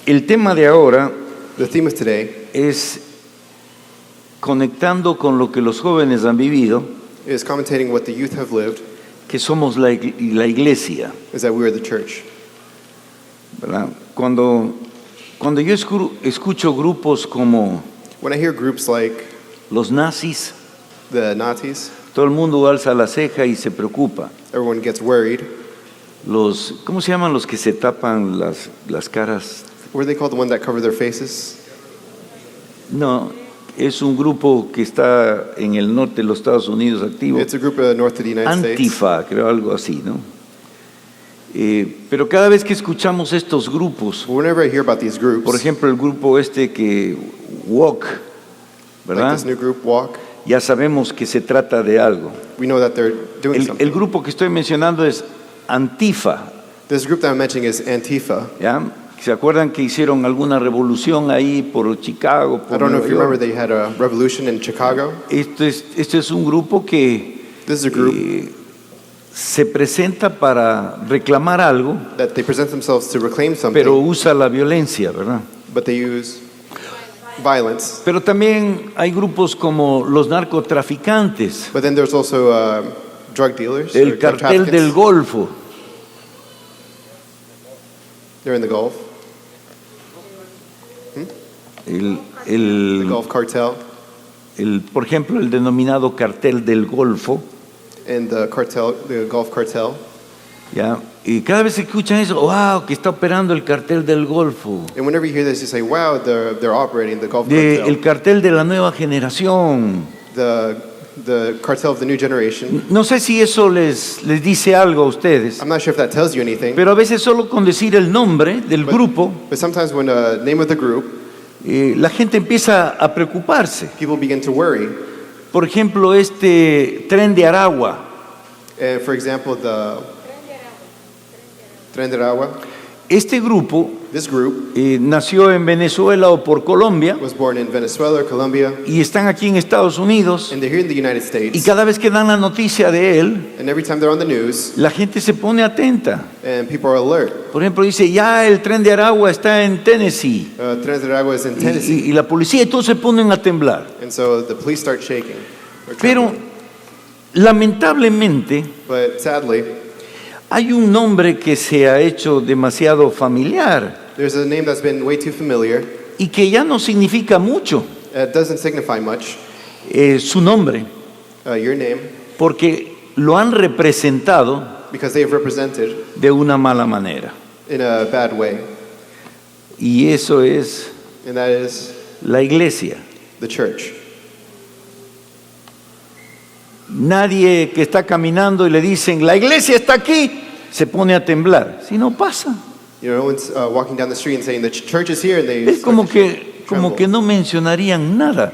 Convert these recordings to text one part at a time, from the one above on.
El tema de ahora The theme of today es conectando con lo que los jóvenes han vivido, is commentating what the youth have lived, que somos la iglesia, is that we are the church. ¿verdad? Cuando yo escucho grupos como When I hear groups like los nazis, the Nazis, todo el mundo alza la ceja y se preocupa. everyone gets worried. ¿Cómo se llaman los que se tapan las caras? What are they called, the ones that cover their faces? No, es un grupo que está en el norte de los Estados Unidos activo. It's a group north of the United States. Antifa, creo, algo así, ¿no? Pero cada vez que escuchamos estos grupos, Whenever I hear about these groups, por ejemplo, el grupo que Walk, like ¿verdad? this new group, Walk, Ya sabemos que se trata de algo. we know that they're doing El something. grupo que estoy mencionando es Antifa, This group that I'm mentioning is Antifa. ¿ya? ¿Se acuerdan que hicieron alguna revolución ahí por Chicago, I por don't know Nueva if you remember York? they had a revolution in Chicago. Este es un grupo que This is a group se presenta para reclamar algo, that they present themselves to reclaim something, pero usa la violencia, ¿verdad? but they use violence. Pero también hay grupos como los narcotraficantes, But then there's also drug dealers, or el drug cartel del traffickers. Golfo, They're in the Gulf, el, the el, Gulf cartel, por ejemplo, el denominado cartel del Golfo, and the Gulf cartel. ¿ya? Y cada vez que escuchan eso, wow, que está operando el cartel del Golfo, And whenever you hear this, you say, "Wow, they're operating the Gulf el cartel, cartel de la nueva generación. the cartel of the new generation." No sé si eso les dice algo a ustedes, I'm not sure if that tells you anything, pero a veces solo con decir el nombre del grupo, but sometimes when the name of the group, la gente empieza a preocuparse. people begin to worry. Por ejemplo, Tren de Aragua, For example, the Tren de Aragua. este grupo This group nació en Venezuela o por Colombia was born in Venezuela or Colombia, y están aquí en Estados Unidos, and they're here in the United y States. cada vez que dan la noticia de él, And every time they're on the news, la gente se pone atenta. and people are alert. Por ejemplo, dice, ya el Tren de Aragua está en Tennessee, Tren de Aragua is in Tennessee, y la policía y todos se ponen a temblar. and so the police start shaking. or Pero trembling. lamentablemente But sadly, hay un nombre que se ha hecho demasiado familiar there's a name that's been way too familiar. y que ya no significa mucho, It doesn't signify much. su nombre, Your name, porque lo han representado because they have represented de una mala manera. in a bad way, Y eso es and that is la iglesia. the church. Nadie que está caminando y le dicen, la iglesia está aquí, se pone a temblar. Si no pasa. You know, no one's walking down the street and saying the church is here, and they Es start como to que tremble. no mencionarían nada.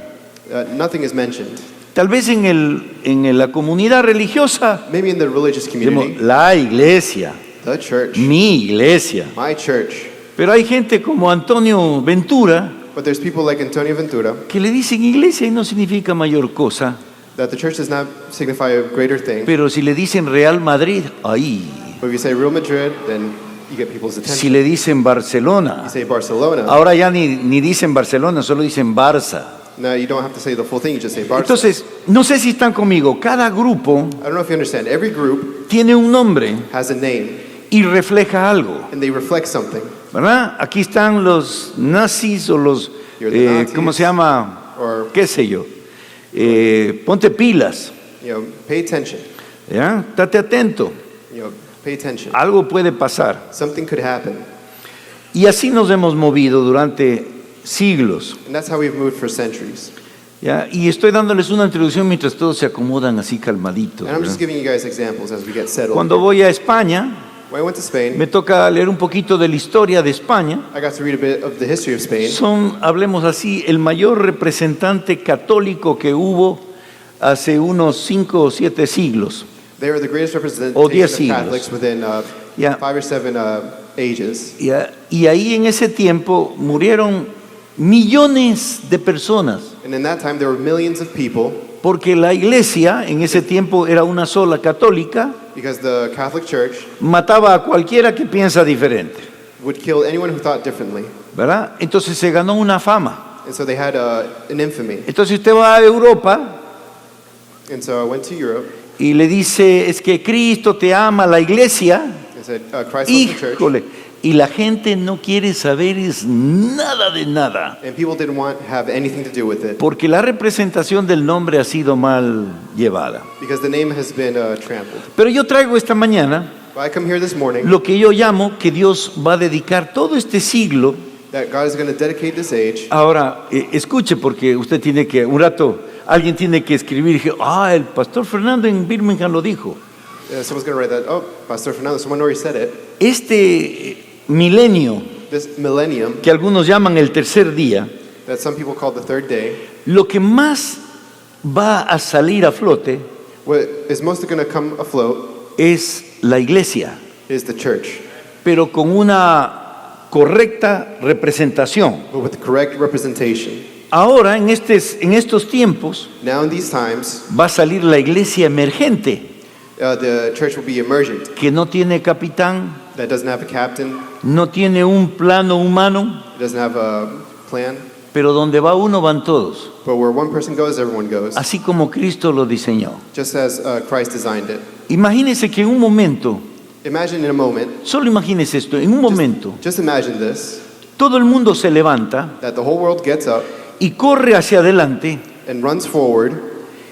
Nothing is mentioned. Tal vez en la comunidad religiosa, Maybe in the religious decimos, community, la iglesia, the church, mi iglesia. my church. Pero hay gente como Antonio Ventura But there's people like Antonio Ventura que le dicen iglesia y no significa mayor cosa. that the church does not signify a greater thing. Pero si le dicen Real Madrid, ahí. But if you say Real Madrid, then you get people's Si attention. le dicen Barcelona, You say Barcelona, ahora ya ni dicen Barcelona, solo dicen Barça. no, you don't have to say the full thing, you just say Barcelona. Entonces, no sé si están conmigo, cada grupo I don't know if you understand. Every group tiene un nombre has a name, y refleja algo, and they reflect something. ¿verdad? Aquí están los nazis o los, You're the Nazis. ¿cómo se llama? Or, ¿Qué sé yo? Ponte pilas, you know, pay attention. ¿ya? Estate atento, You know, pay attention. algo puede pasar. Something could happen. Y así nos hemos movido durante siglos, And that's how we've moved for centuries. ¿ya? Y estoy dándoles una introducción mientras todos se acomodan así calmaditos, And I'm just ¿verdad? giving you guys examples as we get settled. Cuando voy a España, When I went to Spain, me toca leer un poquito de la historia de España. I got to read a bit of the history of Spain. Son, hablemos así, el mayor representante católico que hubo hace unos 5 o 7 siglos. They were the greatest O representation 10 of siglos. Catholics within Yeah. 5 or 7 ages. Y ahí en ese tiempo murieron millones de personas, And in that time, there were millions of people porque la iglesia en ese tiempo era una sola católica, because the Catholic Church, mataba a cualquiera que piensa diferente. would kill anyone who thought differently. ¿verdad? Entonces se ganó una fama. And so they had an infamy. Entonces usted va a Europa And so I went to Europe y le dice, es que Cristo te ama, la iglesia. and said, Christ loves the church. Híjole, y la gente no quiere saber es nada de nada, And people didn't have anything to do with it porque la representación del nombre ha sido mal llevada. because the name has been trampled. Pero yo traigo esta mañana But I come here this morning lo que yo llamo que Dios va a dedicar todo este siglo. that God is going to dedicate this age. Ahora, escuche, porque usted tiene que, un rato, alguien tiene que escribir, dije, el pastor Fernando en Birmingham lo dijo. Someone's going to write that, oh, Pastor Fernando, someone already said it. Este milenio, This millennium que algunos llaman el tercer día, that some people call the third day, lo que más va a salir a flote what is mostly going to come afloat es la iglesia, is the church, pero con una correcta representación. but with the correct representation. Ahora, en estos tiempos, Now in these times, va a salir la iglesia emergente, the church will be emergent, que no tiene capitán, that doesn't have a captain, no tiene un plano humano, doesn't have a plan, pero donde va uno van todos, but where one person goes, everyone goes, así como Cristo lo diseñó. just as Christ designed it. Imagínese que en un momento, Imagine in a moment, solo imagínese esto, en un momento, just imagine this, todo el mundo se levanta that the whole world gets up y corre hacia adelante and runs forward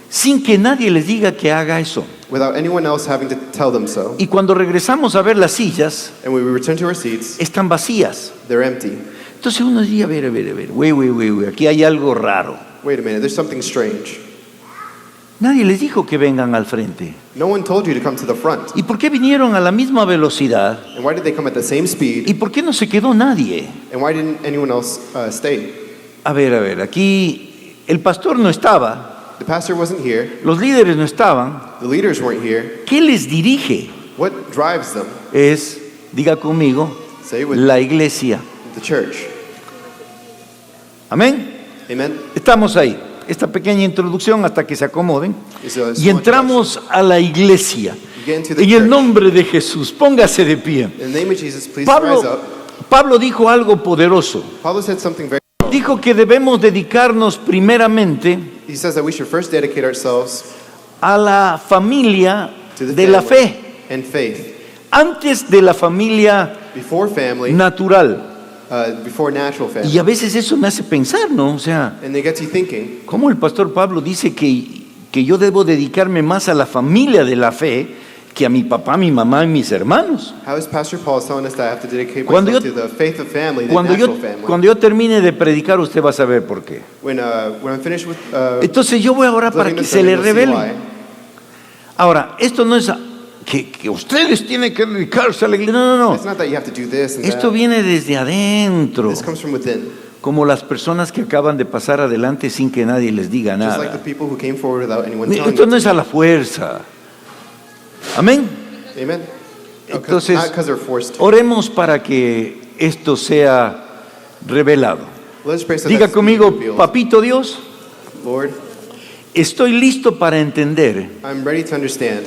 sin que nadie les diga que haga eso. without anyone else having to tell them so. Y cuando regresamos a ver las sillas, And when we return to our seats, están vacías. they're empty. Entonces uno dice, a ver, güey, aquí hay algo raro. Wait a minute, there's something strange. Nadie les dijo que vengan al frente. No one told you to come to the front. ¿Y por qué vinieron a la misma velocidad? And why did they come at the same speed? ¿Y por qué no se quedó nadie? And why didn't anyone else stay? A ver, aquí el pastor no estaba, The pastor wasn't here. los líderes no estaban. The leaders weren't here. ¿Qué les dirige? What drives them? Es, diga conmigo, Say it with la iglesia. the church. Amén. Amen? Estamos ahí. Esta pequeña introducción hasta que se acomoden. So it's Y entramos a la iglesia. You get into the En el church. nombre de Jesús, póngase de pie. In the name of Jesus, please rise up. Pablo dijo algo poderoso. Paulo said something very. Dijo que debemos dedicarnos primeramente He says that we should first dedicate ourselves a la familia to the de la family fe, and faith antes de la familia before family, natural. before natural family. Y a veces eso me hace pensar, ¿no? O sea, And they get you thinking, ¿cómo el pastor Pablo dice que yo debo dedicarme más a la familia de la fe que a mi papá, mi mamá y mis hermanos? how is Pastor Paul telling us that I have to dedicate Cuando myself yo- to the faith of family, the Cuando natural family? cuando yo termine de predicar, usted va a saber por qué. When I'm finished with Entonces yo voy a orar para delivering que the se sermon, le you'll see revele. why. Ahora, esto no es que ustedes tienen que dedicarse a la iglesia. No. It's not that you have to do this and Esto that. viene desde adentro, This comes from within. como las personas que acaban de pasar adelante sin que nadie les diga Just like the nada. people who came forward without anyone telling Esto no them. es a la fuerza. Amén. Amen? Entonces, Not because they're forced to. oremos para que esto sea revelado. Let's pray so Diga that's conmigo, revealed. papito Dios, Lord, estoy listo para entender I'm ready to understand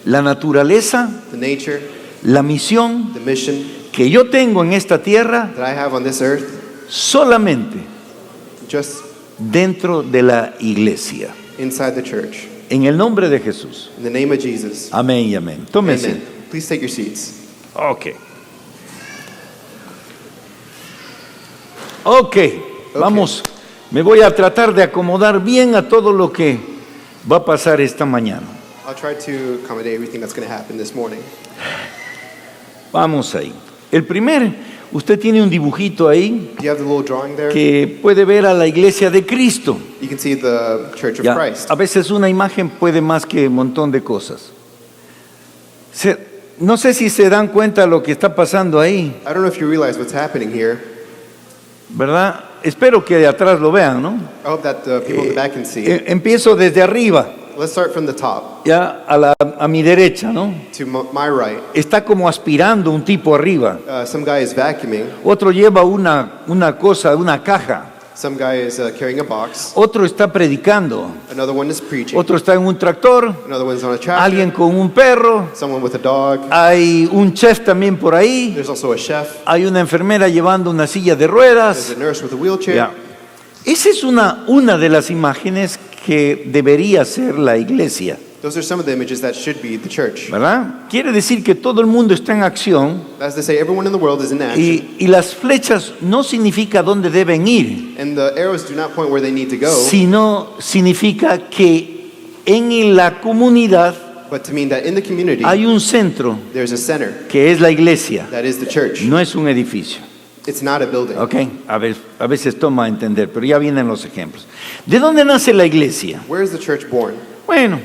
la naturaleza, the nature, la misión the mission que yo tengo en esta tierra that I have on this earth, solamente just dentro de la iglesia. inside the church. En el nombre de Jesús. In the name of Jesus. Amén y amén. Tómese. Amen. Please take your seats. Ok, vamos. Me voy a tratar de acomodar bien a todo lo que va a pasar esta mañana. I'll try to accommodate everything that's going to happen this morning. Vamos ahí. Usted tiene un dibujito ahí Do you have the little drawing there? que puede ver a la iglesia de Cristo. You can see the Church of Ya, Christ. a veces una imagen puede más que un montón de cosas. No sé si se dan cuenta lo que está pasando ahí, I don't know if you realize what's happening here. ¿verdad? Espero que de atrás lo vean, ¿no? I hope that the people in the back can see. Empiezo desde arriba, Let's start from the top ya a mi derecha, ¿no? to my right. Está como aspirando un tipo arriba. Some guy is vacuuming. Otro lleva una cosa, una caja. Some guy is carrying a box. Otro está predicando. Another one is preaching. Otro está en un tractor. Another one's on a tractor. Alguien con un perro. Someone with a dog. Hay un chef también por ahí. There's also a chef. Hay una enfermera llevando una silla de ruedas. There's a nurse with a wheelchair. Ya. Esa es una de las imágenes que debería ser la iglesia, Those are some of the images that should be the church. ¿verdad? Quiere decir que todo el mundo está en acción That's to say, everyone in the world is in action, y las flechas no significa dónde deben ir, and the arrows do not point where they need to go, sino significa que en la comunidad but to mean that in the community, hay un centro there's a center que es la iglesia, that is the church. no es un edificio. It's not a building. ¿Ok? A veces toma a entender, pero ya vienen los ejemplos. ¿De dónde nace la iglesia? Where is the church born? Bueno,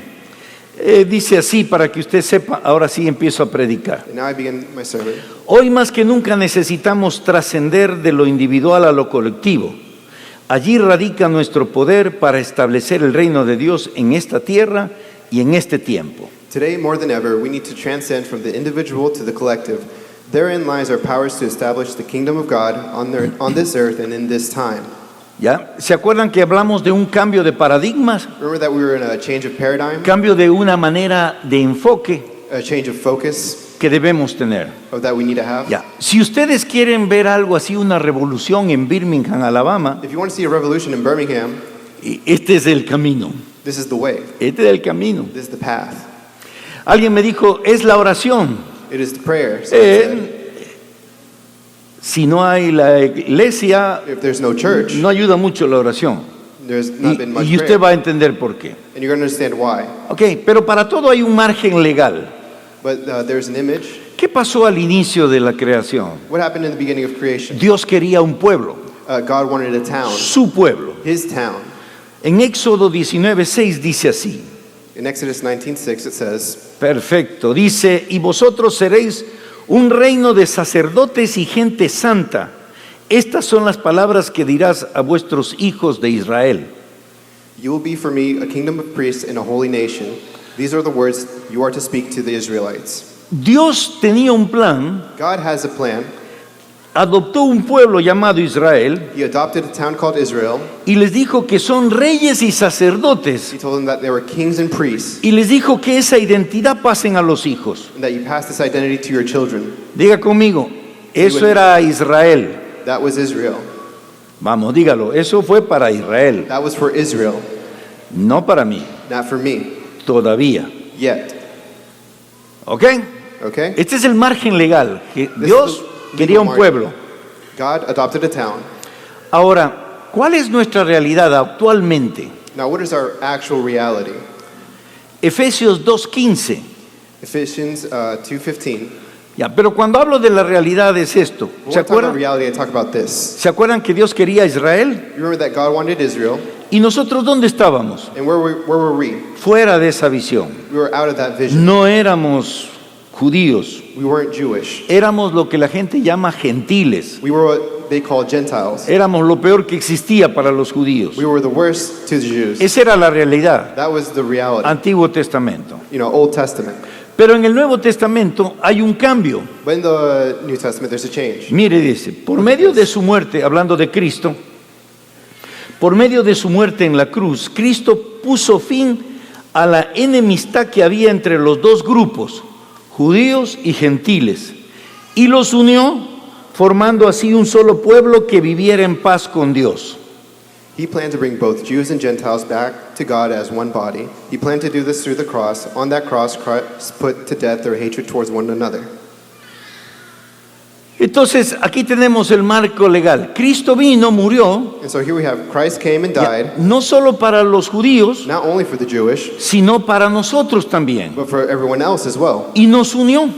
dice así para que usted sepa, ahora sí empiezo a predicar. And now I begin my sermon. Hoy más que nunca necesitamos trascender de lo individual a lo colectivo. Allí radica nuestro poder para establecer el reino de Dios en esta tierra y en este tiempo. Today, more than ever, we need to transcend from the individual to the collective. Therein lies our powers to establish the kingdom of God on this earth and in this time. ¿Ya? ¿Se acuerdan que hablamos de un cambio de paradigmas? Remember that we were in a change of paradigm, Cambio de una manera de enfoque a change of focus que debemos tener. that we need to have. Ya. Si ustedes quieren ver algo así, una revolución en Birmingham, Alabama, If you want to see a revolution in Birmingham, este es el camino. this is the way. Este es el camino. This is the path. Alguien me dijo, es la oración. It is the prayer. So it said, Si no hay la iglesia, if there's no church, no ayuda mucho la oración. there's not been much Y usted prayer. va a entender por qué. And you're going to understand why. Ok, pero para todo hay un margen legal. But there's an image. ¿Qué pasó al inicio de la creación? What happened in the beginning of creation? Dios quería un pueblo, God wanted a town, su pueblo. his town. En Éxodo 19:6 dice así. In Exodus 19:6 it says, Perfecto. Dice, y vosotros seréis un reino de sacerdotes y gente santa. Estas son las palabras que dirás a vuestros hijos de Israel. you will be for me a kingdom of priests and a holy nation. These are the words you are to speak to the Israelites. Dios tenía un plan, God has a plan. adoptó un pueblo llamado Israel He adopted a town called Israel. y les dijo que son reyes y sacerdotes He told them that they were kings and priests, y les dijo que esa identidad pasen a los hijos. and that you pass this identity to your children. Diga conmigo, eso era Israel. That was Israel. Vamos, dígalo, eso fue para Israel, That was for Israel, no para mí, not for me, todavía. yet. ¿Ok? Okay? Este es el margen legal. Que Dios quería un pueblo. God adopted a town. Ahora, ¿cuál es nuestra realidad actualmente? Now, what is our actual reality? Efesios 2:15. Ephesians 2:15. Ya, pero cuando hablo de la realidad es esto. When ¿Se I talk about acuerdan? reality, I talk about this. ¿Se acuerdan que Dios quería a Israel? You remember that God wanted Israel, ¿Y nosotros dónde estábamos? and where were we? Fuera de esa visión. We were out of that vision. No éramos judíos, We weren't Jewish. éramos lo que la gente llama gentiles. We were what they call Gentiles. Éramos lo peor que existía para los judíos. We were the worst to the Jews. Esa era la realidad. That was the reality. Antiguo Testamento. Old Testament. Pero en el Nuevo Testamento hay un cambio. But in the New Testament, there's a change. Mire, dice, por medio de su muerte, hablando de Cristo, por medio de su muerte en la cruz, Cristo puso fin a la enemistad que había entre los dos grupos, judíos y gentiles, y los unió, formando así un solo pueblo que viviera en paz con Dios. He planned to bring both Jews and Gentiles back to God as one body. He planned to do this through the cross. On that cross, Christ put to death their hatred towards one another. Entonces, aquí tenemos el marco legal. Cristo vino, murió, And so here we have Christ came and died, no solo para los judíos, not only for the Jewish, sino para nosotros también, but for everyone else as well. y nos unió.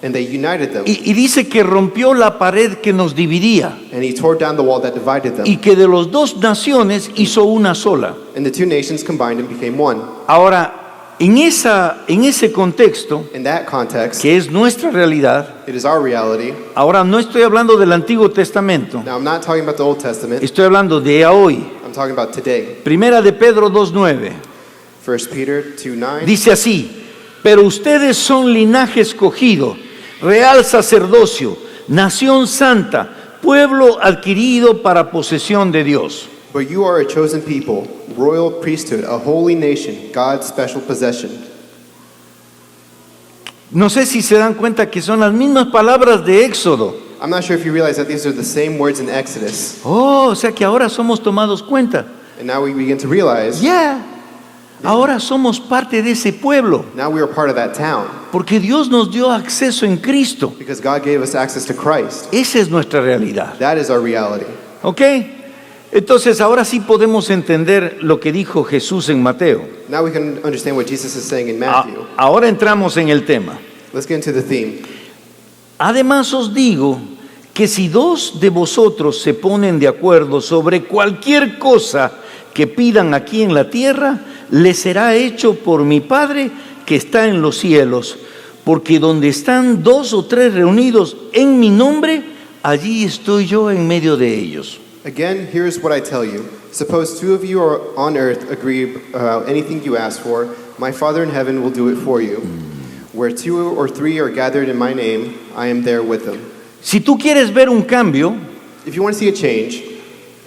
And they united them. Y dice que rompió la pared que nos dividía And he tore down the wall that divided them. y que de las dos naciones hizo una sola. And the two nations combined and became one. Ahora, en ese contexto, In that context, que es nuestra realidad, it is our reality. ahora no estoy hablando del Antiguo Testamento, Now, I'm not talking about the Old Testament. estoy hablando de hoy. I'm talking about today. Primera de Pedro 2:9 1 Peter 2:9. dice así: pero ustedes son linaje escogido, real sacerdocio, nación santa, pueblo adquirido para posesión de Dios. But you are a chosen people, royal priesthood, a holy nation, God's special possession. No sé si se dan cuenta que son las mismas palabras de Éxodo. I'm not sure if you realize that these are the same words in Exodus. Oh, o sea que ahora somos tomados cuenta. And now we begin to realize, Ahora somos parte de ese pueblo. now we are part of that town. Porque Dios nos dio acceso en Cristo. Because God gave us access to Christ. Esa es nuestra realidad. That is our reality. ¿Ok? Entonces ahora sí podemos entender lo que dijo Jesús en Mateo. Now we can understand what Jesus is saying in Matthew. Ahora entramos en el tema. Let's get into the theme. Además os digo que si dos de vosotros se ponen de acuerdo sobre cualquier cosa que pidan aquí en la tierra, les será hecho por mi Padre que está en los cielos. Porque donde están 2 o 3 reunidos en mi nombre, allí estoy yo en medio de ellos. Again, here's what I tell you. Suppose 2 of you are on earth agree about anything you ask for, my Father in heaven will do it for you. Where 2 or 3 are gathered in my name, I am there with them. Si tú quieres ver un cambio, If you want to see a change,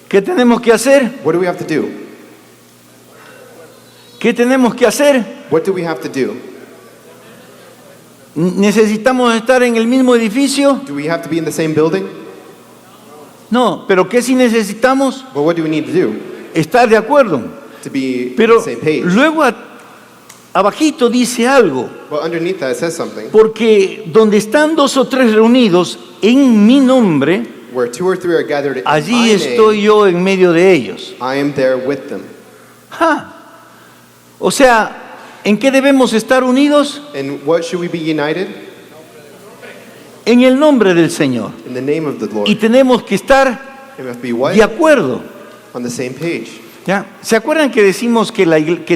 ¿qué tenemos que hacer? what do we have to do? ¿Qué tenemos que hacer? What do we have to do? ¿Necesitamos estar en el mismo edificio? Do we have to be in the same building? No, pero ¿qué sí necesitamos? But what do we need to do? Estar de acuerdo. To be on Pero the same page. luego abajito dice algo, Well, underneath that it says something. porque donde están 2 o 3 reunidos en mi nombre, Where 2 or 3 are gathered in allí my estoy name, yo en medio de ellos. I am there with them. ¡Ja! O sea, ¿en qué debemos estar unidos? And what should we be united? En el nombre del Señor. In the name of the Lord. Y tenemos que estar We must be what? de acuerdo. On the same page. ¿Ya? ¿Se acuerdan que decimos que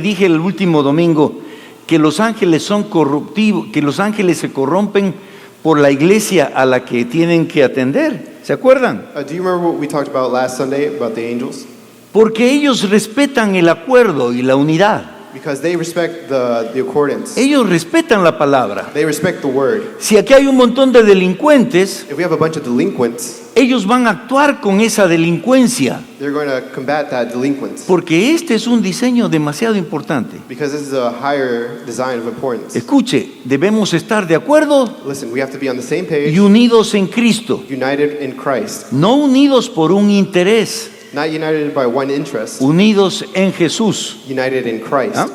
dije el último domingo que los ángeles son corruptivos, que los ángeles se corrompen por la iglesia a la que tienen que atender? ¿Se acuerdan? Do you remember what we talked about last Sunday about the angels? Porque ellos respetan el acuerdo y la unidad. Because they respect the accordance. Ellos respetan la palabra. They respect the word. Si aquí hay un montón de delincuentes, If we have a bunch of delinquents, ellos van a actuar con esa delincuencia. they're going to combat that delinquents. Porque este es un diseño demasiado importante. Because this is a higher design of importance. Escuche, debemos estar de acuerdo Listen, we have to be on the same page, y unidos en Cristo. united in Christ. No unidos por un interés, Not united by one interest, unidos en Jesús. united in Christ. ¿Ah?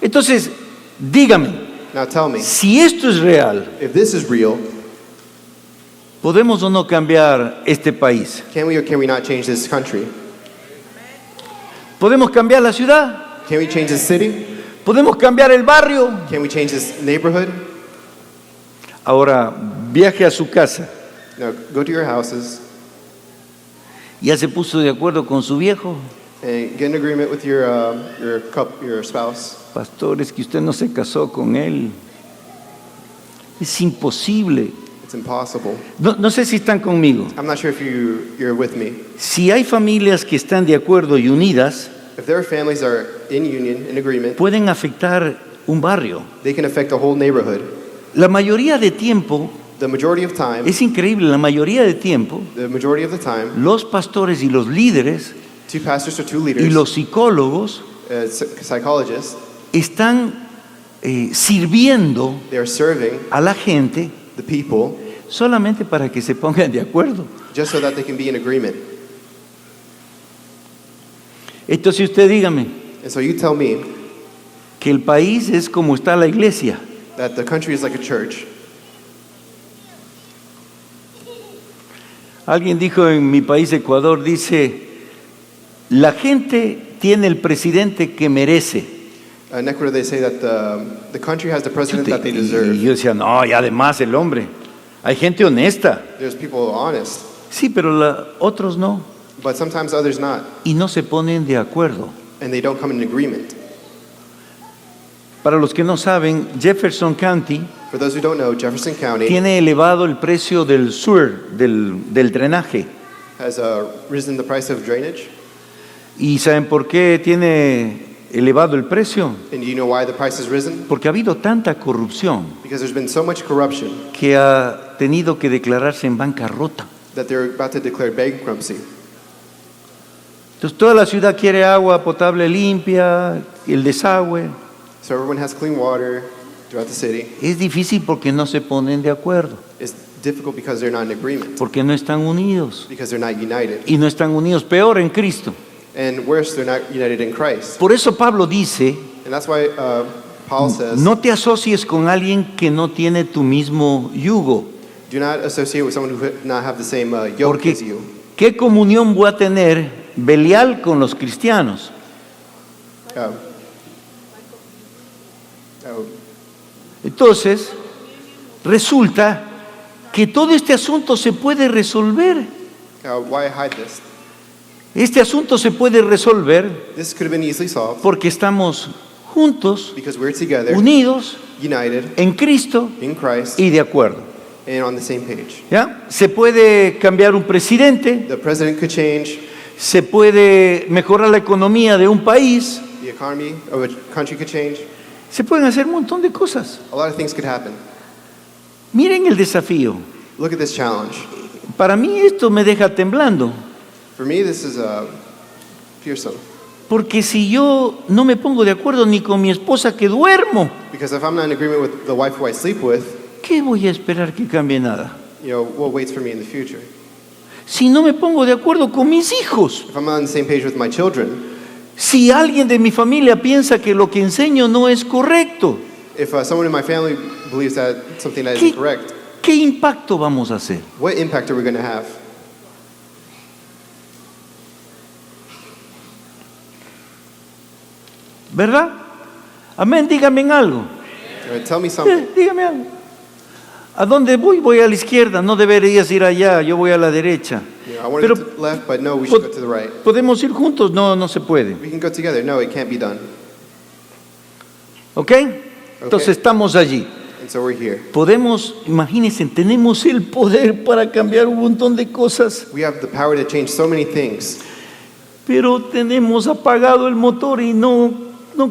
Entonces, dígame, Now tell me, si esto es real, if this is real, ¿podemos o no cambiar este país? can we or can we not change this country? ¿Podemos cambiar la ciudad? Can we change this city? ¿Podemos cambiar el barrio? Can we change this neighborhood? Ahora, viaje a su casa. Now go to your houses ¿Ya se puso de acuerdo con su viejo? and get in agreement with your spouse. Pastor, es que usted no se casó con él. Es imposible. It's impossible. No sé si están conmigo. I'm not sure if you're with me. Si hay familias que están de acuerdo y unidas, If there are families that are in union, in agreement, pueden afectar un barrio. they can affect a whole neighborhood. La mayoría de tiempo, The majority of time, es increíble, la mayoría de tiempo, the majority of the time, los pastores y los líderes 2 pastors or 2 y leaders, los psicólogos psychologists, están sirviendo they are serving a la gente the people solamente para que se pongan de acuerdo. just so that they can be in agreement. Entonces usted dígame And so you tell me que el país es como está la iglesia. that the country is like a church. Alguien dijo en mi país, Ecuador, dice, la gente tiene el presidente que merece. In Ecuador, they say that the country has the president that they deserve. Y yo decía, no, y además el hombre, hay gente honesta. There's people honest, Sí, pero otros no. but sometimes others not, Y no se ponen de acuerdo. and they don't come in agreement. Para los que no saben, Jefferson County For those who don't know, Jefferson County tiene elevado el precio del sewer, del drenaje. has risen the price of drainage. ¿Y saben por qué tiene elevado el precio? And do you know why the price has risen? Porque ha habido tanta corrupción Because there's been so much corruption que ha tenido que declararse en bancarrota. that they're about to declare bankruptcy. Entonces toda la ciudad quiere agua potable limpia, el desagüe. So everyone has clean water throughout the city. Es difícil porque no se ponen de acuerdo, It's difficult because they're not in agreement, porque no están unidos. because they're not united. Y no están unidos, peor en Cristo. And worse, they're not united in Christ. Por eso Pablo dice, And that's why Paul says, no te asocies con alguien que no tiene tu mismo yugo. do not associate with someone who does not have the same yoke Porque as you. ¿qué comunión voy a tener Belial con los cristianos? Um, oh, Entonces, resulta que todo este asunto se puede resolver. why hide this? Este asunto se puede resolver This could have been easily solved porque estamos juntos, because we're together, unidos united en Cristo in Christ, y de acuerdo. and on the same page. ¿Ya? Se puede cambiar un presidente, The president could change, se puede mejorar la economía de un país, the economy of a country could change. se pueden hacer un montón de cosas. A lot of things could happen. Miren el desafío. Look at this challenge. Para mí esto me deja temblando, For me, this is fearsome. porque si yo no me pongo de acuerdo ni con mi esposa que duermo, Because if I'm not in agreement with the wife who I sleep with, ¿qué voy a esperar que cambie nada? what waits for me in the future? Si no me pongo de acuerdo con mis hijos, If I'm not on the same page with my children, si alguien de mi familia piensa que lo que enseño no es correcto, if someone in my family believes that something that ¿Qué? isn't correct, ¿qué impacto vamos a hacer? what impact are we going to have? ¿Verdad? Amén, dígame en algo. Tell me something. Dígame algo. ¿A dónde voy? Voy a la izquierda, no deberías ir allá, yo voy a la derecha. I wanted Pero to the left, but no, we should go to the right. ¿podemos ir juntos? No, no se puede. We can go together. No, it can't be done. ¿Ok? Entonces estamos allí. And so we're here. Podemos, imagínense, tenemos el poder para cambiar un montón de cosas, We have the power to change so many things, pero tenemos apagado el motor y no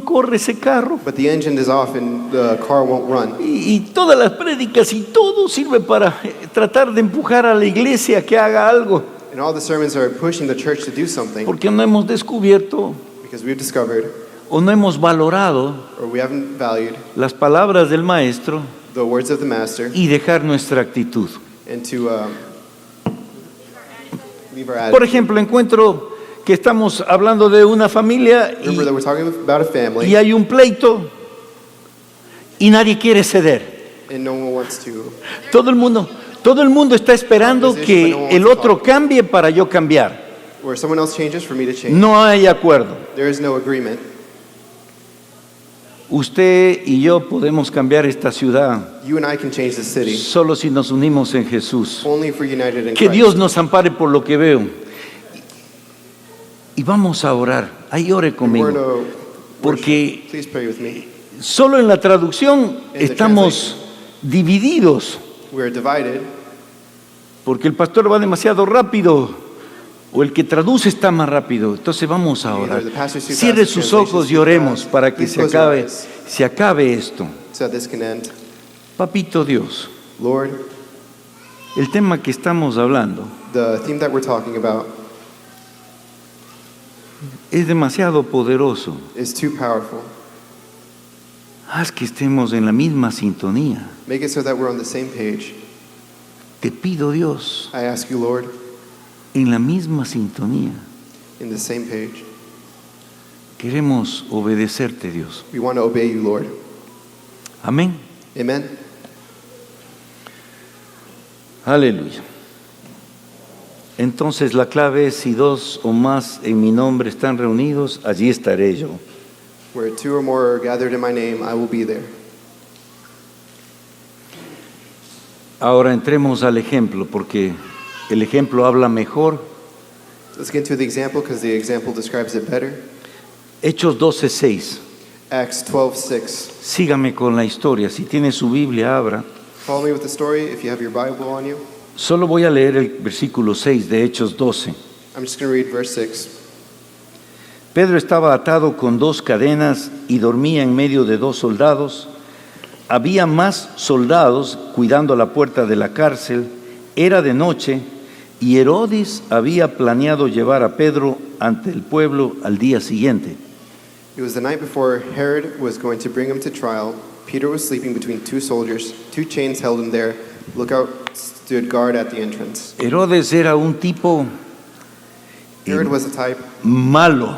corre ese carro. but the engine is off and the car won't run. Y todas las prédicas y todo sirve para tratar de empujar a la iglesia a que haga algo, And all the sermons are pushing the church to do something porque no hemos descubierto because we've discovered, o no hemos valorado or we haven't valued, las palabras del maestro the words of the master, y dejar nuestra actitud. and to leave our Por attitude. ejemplo, encuentro que estamos hablando de una familia Remember that we're talking about a family, y hay un pleito y nadie quiere ceder. and no one wants to. Todo el mundo está esperando que el otro cambie para yo cambiar. Where someone else changes for me to change. No hay acuerdo. There is no agreement. Usted y yo podemos cambiar esta ciudad You and I can change the city solo si nos unimos en Jesús. only if we're united in Que Christ. Dios nos ampare por lo que veo. Y vamos a orar. Ahí ore We're conmigo. gonna Porque worship. Please pray with me. solo en la traducción estamos divididos. We're divided Porque el pastor va demasiado rápido o el que traduce está más rápido. Entonces vamos a orar. Cierre sus ojos y oremos para que se acabe esto. so this can end. Papito Dios, Lord, el tema que estamos hablando the theme that we're talking about es demasiado poderoso. is too powerful. Haz que estemos en la misma sintonía. Make it so that we're on the same page. Te pido Dios, I ask you, Lord, en la misma sintonía. in the same page. Queremos obedecerte, Dios. We want to obey you, Lord. Amén. Amen. Aleluya. Entonces la clave es: si dos o más en mi nombre están reunidos, allí estaré yo. Where two or more are gathered in my name, I will be there. Ahora entremos al ejemplo, porque el ejemplo habla mejor. Let's get into the example because the example describes it better. Hechos 12:6. Acts 12:6. Sígame con la historia. Si tiene su Biblia, abra. Follow me with the story if you have your Bible on you. Solo voy a leer el versículo 6 de Hechos 12. I'm just going to read verse 6. Pedro estaba atado con 2 cadenas y dormía en medio de 2 soldados. Había más soldados cuidando la puerta de la cárcel. Era de noche y Herodes había planeado llevar a Pedro ante el pueblo al día siguiente. It was the night before Herod was going to bring him to trial. Peter was sleeping between two soldiers. 2 chains held him there. Lookout stood guard at the entrance. Herodes era un tipo Herod was a type malo,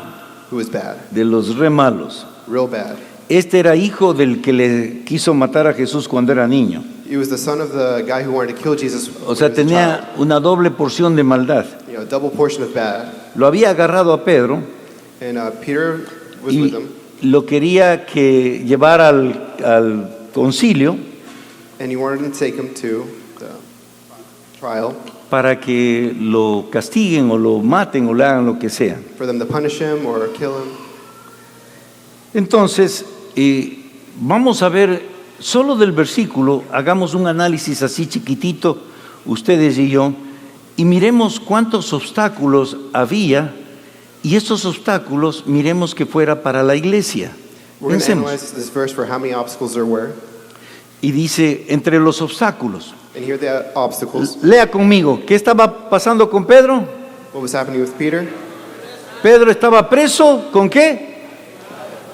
who was bad, de los re malos. real bad. Este era hijo del que le quiso matar a Jesús cuando era niño. He was the son of the guy who wanted to kill Jesus when O sea, he was a tenía child. una doble porción de maldad. You know, a double portion of bad. Lo había agarrado a Pedro And Peter was with y him, lo quería que llevar al concilio and he wanted to take him to the trial para que lo castiguen o lo maten o le hagan lo que sea. for them to punish him or kill him. Entonces, vamos a ver solo del versículo, hagamos un análisis así chiquitito, ustedes y yo, y miremos cuántos obstáculos había, y estos obstáculos miremos que fuera para la iglesia. We're going to Pensemos. analyze this verse for how many obstacles there were. Y dice, entre los obstáculos, And here are the obstacles. lea conmigo, ¿qué estaba pasando con Pedro? What was happening with Peter? Pedro estaba preso, ¿con qué?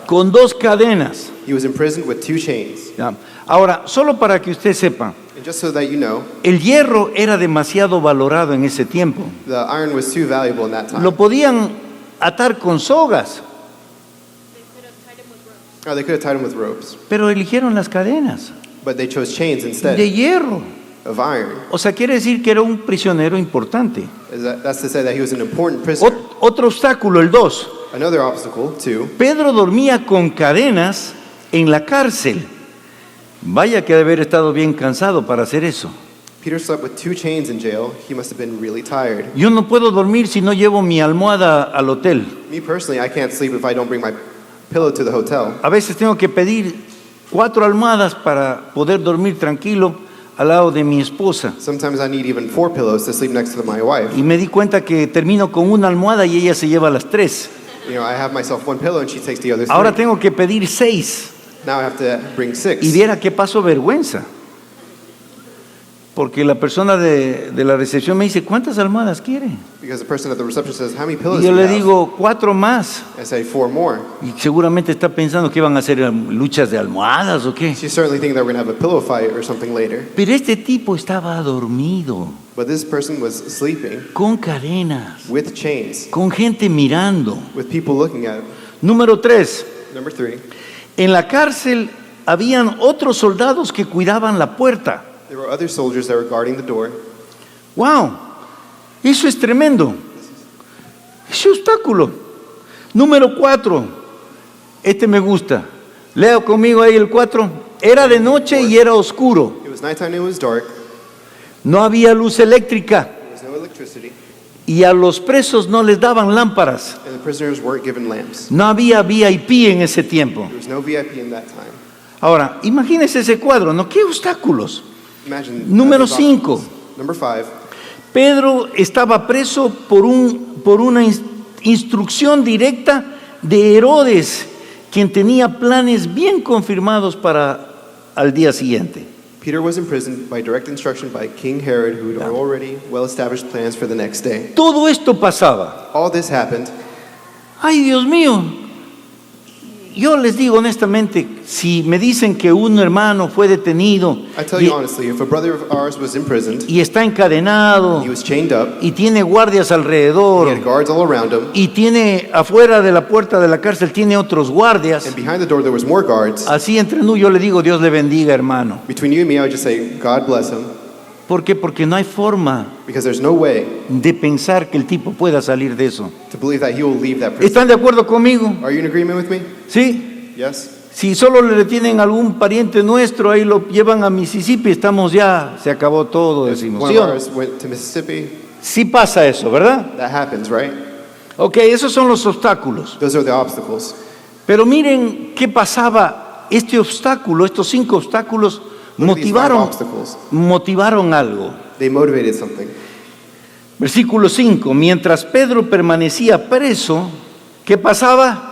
Con 2 cadenas. He was imprisoned with 2 chains. ¿Ya? Ahora, solo para que usted sepa, And just so that you know, el hierro era demasiado valorado en ese tiempo. the iron was too valuable in that time. Lo podían atar con sogas, Oh, they could have tied him with ropes, pero eligieron las cadenas but they chose chains instead de hierro. of iron. O sea, quiere decir que era un prisionero importante. That's to say that he was an important prisoner. Otro obstáculo, el 2. Another obstacle, too. Pedro dormía con cadenas en la cárcel. Vaya que ha de haber estado bien cansado para hacer eso. Peter slept with 2 chains in jail. He must have been really tired. Yo no puedo dormir si no llevo mi almohada al hotel. Me personally, I can't sleep if I don't bring my pillow to the hotel. A veces tengo que pedir 4 almohadas para poder dormir tranquilo al lado de mi esposa. Sometimes I need even 4 pillows to sleep next to my wife. Y me di cuenta que termino con una almohada y ella se lleva las 3. You know, I have myself 1 pillow and she takes the other 3. Ahora tengo que pedir 6. Now I have to bring 6. Y viera que paso vergüenza. Porque la persona de la recepción me dice, ¿cuántas almohadas quiere? Because the person at the reception says, how many pillows Y yo do you le have? digo, 4 más. I say 4 more. Y seguramente está pensando que van a hacer luchas de almohadas o qué. She's certainly thinking that we're going to have a pillow fight or something later. Pero este tipo estaba dormido, But this person was sleeping con cadenas, with chains, con gente mirando. with people looking at him. Número 3. Number 3, En la cárcel habían otros soldados que cuidaban la puerta. there were other soldiers that were guarding the door. ¡Wow! Eso es tremendo. Ese obstáculo. Número 4. Este me gusta. Leo conmigo ahí el 4. Era de noche y era oscuro. It was nighttime and it was dark. No había luz eléctrica There was no electricity, y a los presos no les daban lámparas. and the prisoners weren't given lamps. No había VIP en ese tiempo. There was no VIP in that time. Ahora, imagínese ese cuadro, ¿no? ¿Qué obstáculos? Imagine. Número those 5. obstacles. Number 5, Pedro estaba preso por una instrucción directa de Herodes, quien tenía planes bien confirmados para al día siguiente. Peter was imprisoned by direct instruction by King Herod, who had already well-established plans for the next day. Todo esto pasaba. All this happened. Ay, Dios mío. Yo les digo honestamente, si me dicen que un hermano fue detenido I tell you honestly, if a brother of ours was imprisoned, y está encadenado he was chained up, y tiene guardias he alrededor had guards all around him, y tiene afuera de la puerta de la cárcel tiene otros guardias, and behind the door there was more guards. así entre nous yo le digo Dios le bendiga, hermano. Between you and me, I would just say, God bless him, ¿Por qué? Porque no hay forma because there's no way de pensar que el tipo pueda salir de eso. to believe that he will leave that prison. ¿Están de acuerdo conmigo? Are you in agreement with me? ¿Sí? Yes? Si solo le detienen a algún pariente nuestro, ahí lo llevan a Mississippi, estamos ya, se acabó todo, decimos. One ¿Sí of o no? ours went to Mississippi. Sí pasa eso, ¿verdad? That happens, right? Ok, esos son los obstáculos. Those are the obstacles. Pero miren qué pasaba. Este obstáculo, estos 5 obstáculos Look at these 5 obstacles. motivaron algo. They motivated something. Versículo 5. Mientras Pedro permanecía preso, ¿qué pasaba?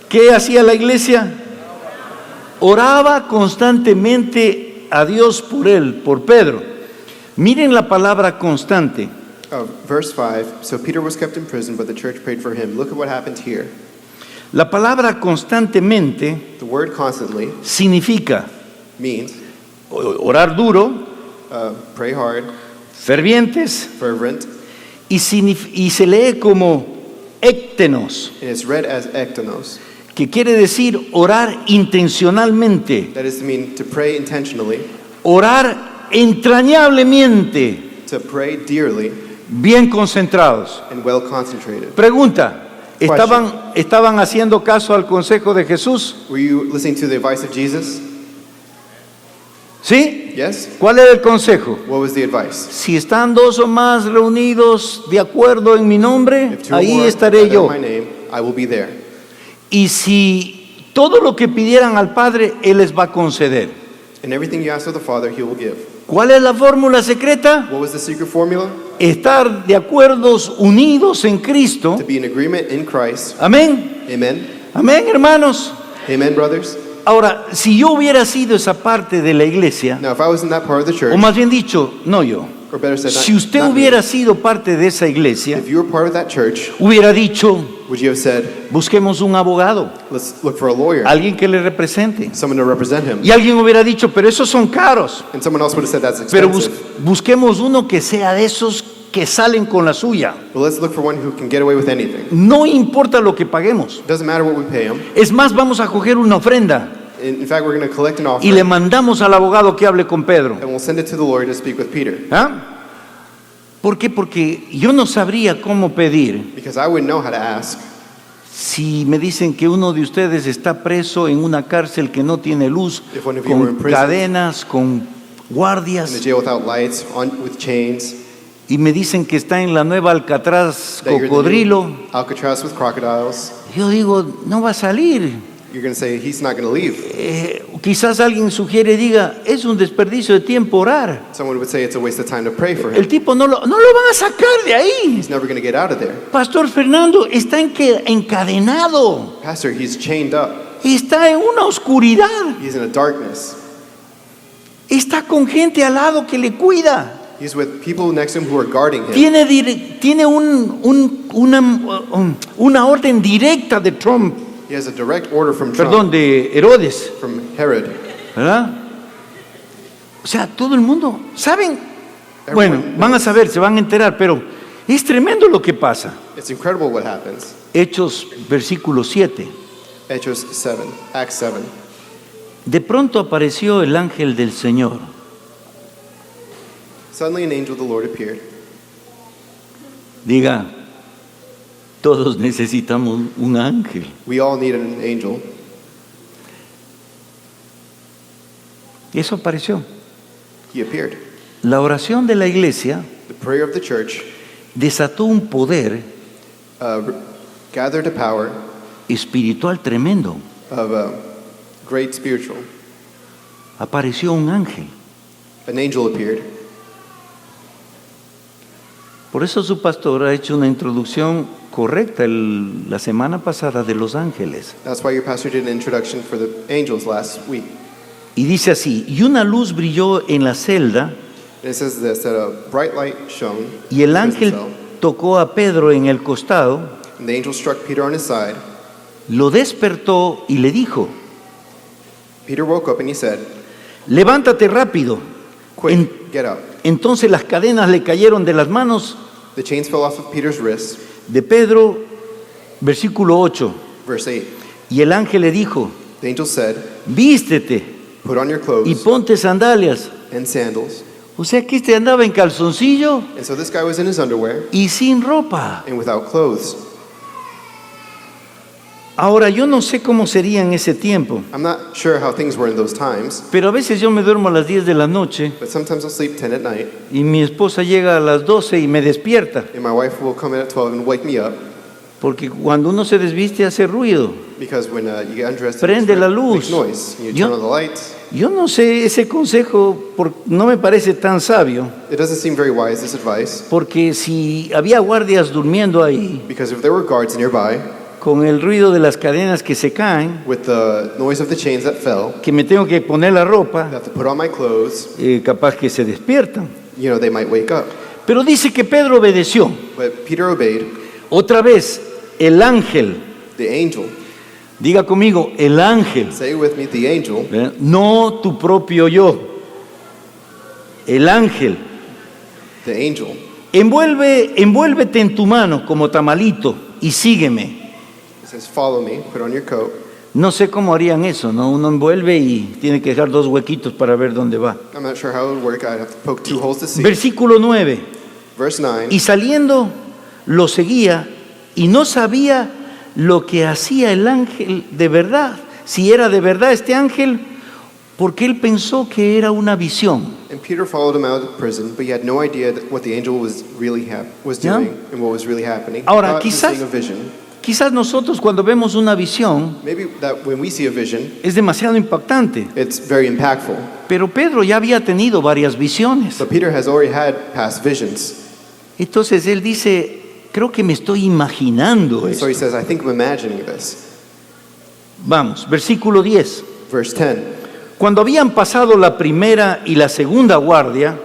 ¿Qué hacía la iglesia? Oraba constantemente a Dios por él, por Pedro. Miren la palabra constante. Verse 5, so Peter was kept in prison, but the church prayed for him. Look at what happened here. La palabra constantemente The word constantly significa means orar duro, pray hard, fervientes, fervent, y se lee como éctenos, and it's read as ektonos. que quiere decir orar intencionalmente, That is to mean to pray intentionally, orar entrañablemente, to pray dearly, bien concentrados. and well concentrated. Pregunta, ¿estaban haciendo caso al consejo de Jesús? Were you listening to the advice of Jesus? ¿Sí? Yes? ¿Cuál era el consejo? What was the advice? Si están dos o más reunidos de acuerdo en mi nombre, If two or ahí more estaré gather in yo. my name, I will be there. Y si todo lo que pidieran al Padre, Él les va a conceder. And everything you ask of the Father, He will give. ¿Cuál es la fórmula secreta? What was the secret formula? Estar de acuerdos unidos en Cristo. To be in agreement in Christ. Amén. Amen. Amén, hermanos. Amen, brothers. Ahora, si yo hubiera sido esa parte de la iglesia, Now, if I was in that part of the church, o más bien dicho, no yo, or better said, si usted not me, hubiera sido parte de esa iglesia, if you were part of that church, hubiera dicho, would you have said, busquemos un abogado, let's look for a lawyer, alguien que le represente. someone to represent him? Y alguien hubiera dicho, pero esos son caros. And someone else would have said, that's Pero expensive. busquemos uno que sea de esos que salen con la suya. Well, let's look for one who can get away with anything. No importa lo que paguemos. It doesn't matter what we pay him. Es más, vamos a coger una ofrenda In fact, we're going to collect an y offering, le mandamos al abogado que hable con Pedro. and we'll send it to the lawyer to speak with Peter. ¿Ah? ¿Por qué? Porque yo no sabría cómo pedir Because I wouldn't know how to ask. si me dicen que uno de ustedes está preso en una cárcel que no tiene luz, If one of you were in con prison, cadenas, con in the guardias, jail without lights, with chains, y me dicen que está en la nueva Alcatraz that you're in the cocodrilo. new Alcatraz with crocodiles. Yo digo, no va a salir. You're going to say, he's not going to leave. Quizás alguien sugiere, diga, es un desperdicio de tiempo orar. Someone would say it's a waste of time to pray for El him. tipo no lo van a sacar de ahí. He's never going to get out of there. Pastor Fernando está encadenado, Pastor, he's chained up. está en una oscuridad, He's in a darkness. está con gente al lado que le cuida. He's with people next to him who are guarding him. Tiene una orden directa de Trump, He has a direct order from Trump, perdón, de Herodes, from Herod. ¿verdad? O sea, todo el mundo, ¿saben? Everyone Bueno, van a knows. saber, se van a enterar, pero es tremendo lo que pasa. It's incredible what happens. Hechos, versículo 7. Hechos 7, Acts 7. De pronto apareció el ángel del Señor. Suddenly an angel of the Lord appeared. Diga, todos necesitamos un ángel. We all need an angel. Y eso apareció. He appeared. La oración de la iglesia The prayer of the church desató un poder gathered a power espiritual tremendo. of great spiritual. Apareció un ángel. An angel appeared. Por eso su pastor ha hecho una introducción correcta la semana pasada de los ángeles. That's why your pastor did an introduction for the angels last week. Y dice así, y una luz brilló en la celda, And it says this, that a bright light shone y el in the ángel prison cell, tocó a Pedro en el costado, and the angel struck Peter on his side. lo despertó y le dijo, Peter woke up and he said, levántate rápido. quick, get up. Entonces las cadenas le cayeron de las manos The chains fell off of Peter's wrists. de Pedro, versículo 8. Verse 8, Y el ángel le dijo, the angel said, vístete put on your y clothes ponte sandalias. and sandals. O sea que este andaba en calzoncillo And so this guy was in his underwear y sin ropa. and without clothes. Ahora yo no sé cómo sería en ese tiempo, I'm not sure how things were in those times, pero a veces yo me duermo a las 10 de la noche but sometimes I'll sleep 10 at night, y mi esposa llega a las 12 y me despierta, and my wife will come in at 12 and wake me up, porque cuando uno se desviste hace ruido. because when you get undressed, Prende la it luz. makes noise. And you Yo- turn on the lights. Yo no sé, ese consejo no me parece tan sabio, It doesn't seem very wise, this advice, porque si había guardias durmiendo ahí, because if there were guards nearby, con el ruido de las cadenas que se caen, with the noise of the chains that fell, que me tengo que poner la I ropa, have to put on my clothes, capaz que se despiertan. they might wake up. Pero dice que Pedro obedeció. But Peter obeyed. Otra vez, el ángel, The angel, diga conmigo, el ángel, say it with me, the angel, no tu propio yo, el ángel, the angel, envuélvete en tu mano como tamalito y sígueme. it says, follow me, put on your coat. No sé cómo harían eso, ¿no? Uno envuelve y tiene que dejar 2 huequitos para ver dónde va. I'm not sure how it would work. I'd have to poke 2 holes to see. Versículo 9. Verse 9, Y saliendo lo seguía y no sabía lo que hacía el ángel de verdad, si era de verdad este ángel, porque él pensó que era una visión. and Peter followed him out of prison, but he had no idea what the angel was really was doing and what was really happening. He Ahora, thought he was quizás- seeing a vision. Quizás nosotros cuando vemos una visión Maybe that when we see a vision, es demasiado impactante, it's very impactful. pero Pedro ya había tenido varias visiones. But Peter has already had past visions. Entonces él dice, creo que me estoy imaginando So esto. he says, I think I'm imagining this. Vamos, versículo 10. Verse 10, Cuando habían pasado la primera y la segunda guardia,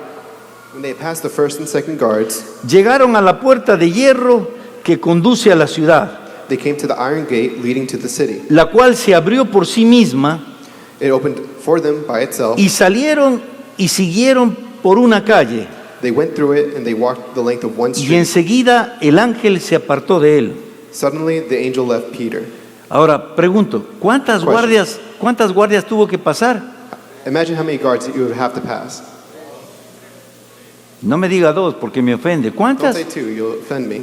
when they passed the first and second guards, llegaron a la puerta de hierro que conduce a la ciudad, they came to the iron gate leading to the city. la cual se abrió por sí misma, It opened for them by itself. y salieron y siguieron por una calle, They went through it and they walked the length of one y street. enseguida el ángel se apartó de él. Suddenly the angel left Peter. Ahora pregunto, ¿cuántas guardias tuvo que pasar? Imagine how many guards that you would have to pass. No me diga 2 porque me ofende. Don't ¿Cuántas? say 2, you'll offend me.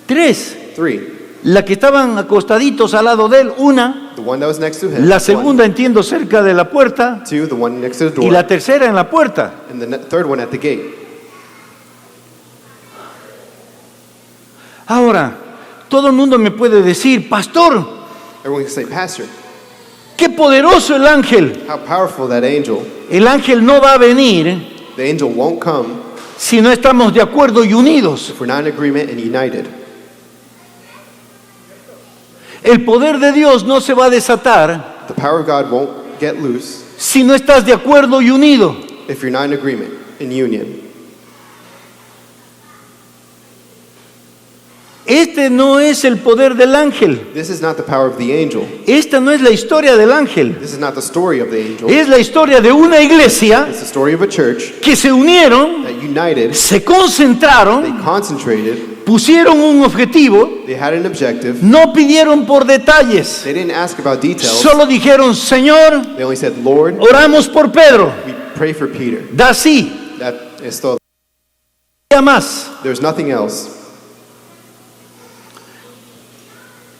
3. 3. La que estaban acostaditos al lado de él, una. The one that was next to him. La segunda, entiendo, cerca de la puerta. 2, the one next to the Y door. la tercera en la puerta. And the third one at the gate. Ahora, todo el mundo me puede decir, pastor, Everyone can say, Pastor, qué poderoso el ángel. how powerful that angel. El ángel no va a venir The angel won't come si no estamos de acuerdo y unidos. if we're not in agreement and united. El poder de Dios no se va a desatar The power of God won't get loose si no estás de acuerdo y unido. if you're not in agreement, in union. Este no es el poder del ángel. This is not the power of the angel. Esta no es la historia del ángel. This is not the story of the angel. Es la historia de una iglesia It's the story of a church que se unieron, that united, se they concentraron, concentrated, pusieron un objetivo, they had an objective. no pidieron por detalles, They didn't ask about details. solo dijeron, Señor, They only said, Lord, oramos por Pedro, we pray for Peter. da así, That is todo. ya más. There's nothing else.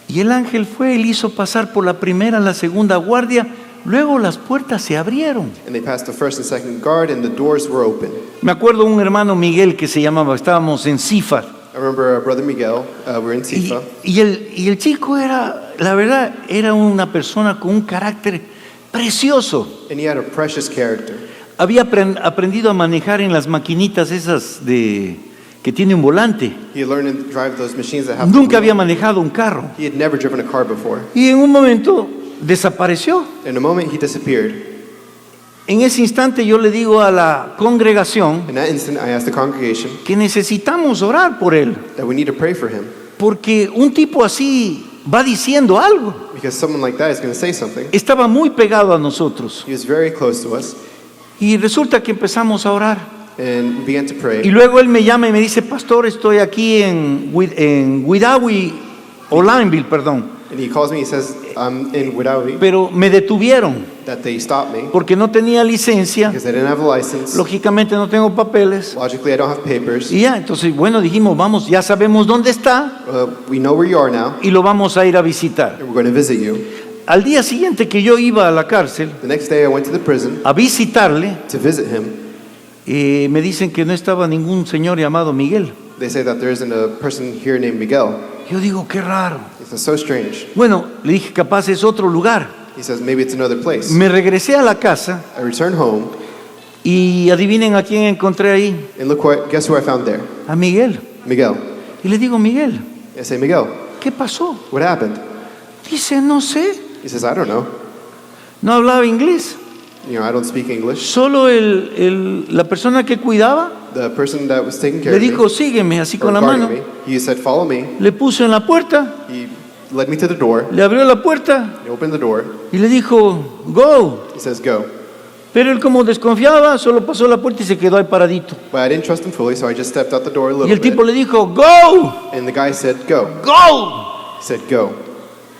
Y el ángel fue, él hizo pasar por la primera, la segunda guardia, luego las puertas se abrieron. And they passed the first and second guard, and the doors were open. Me acuerdo un hermano Miguel que se llamaba, estábamos en Cifar, I remember Brother Miguel, we're in y, Sifa, y el chico era, la verdad, era una persona con un carácter precioso. and he had a precious character. Había aprendido a manejar en las maquinitas esas que tiene un volante. He had learned to drive those machines that have Nunca the había wheel. manejado un carro. He had never driven a car before. Y en un momento desapareció. In a moment, he disappeared. En ese instante yo le digo a la congregación In that instant, I asked the congregation que necesitamos orar por él, that we need to pray for him porque un tipo así va diciendo algo. because someone like that is going to say something. Estaba muy pegado a nosotros. He was very close to us Y resulta que empezamos a orar. and began to pray. Y luego él me llama y me dice, pastor, estoy aquí en Huidahui, o Lineville, perdón. And he calls me, he says, I'm in Widawi, Pero me detuvieron that they stopped me porque no tenía licencia. because they didn't have a license. Lógicamente no tengo papeles. Logically, I don't have papers. Y ya, entonces, bueno, dijimos, vamos, ya sabemos dónde está We know where you are now, y lo vamos a ir a visitar. and we're going to visit you. Al día siguiente que yo iba a la cárcel The next day, I went to the prison a visitarle, to visit him. me dicen que no estaba ningún señor llamado Miguel. They say that there isn't a person here named Miguel. Yo digo, qué raro. He says, so strange. Bueno, le dije, capaz es otro lugar. He says, maybe it's another place. Me regresé a la casa I returned home, y adivinen a quién encontré ahí. and guess who I found there? A Miguel. Miguel. Y le digo, Miguel, I say, Miguel, ¿qué pasó? what happened? Dice, no sé. He says, I don't know. No hablaba inglés. You know, I don't speak English. Solo la persona que cuidaba The person that was taking care le of me, dijo, sígueme, así or con la guarding mano. me, he said, follow me. Le puso en la puerta, He led me to the door. le abrió la puerta He opened the door. y le dijo, go. He says, go. Pero él, como desconfiaba, solo pasó la puerta y se quedó ahí paradito. But I didn't trust him fully, so I just stepped out the door a Y little el tipo bit. le dijo, go, And the guy said, go. go. He said, go.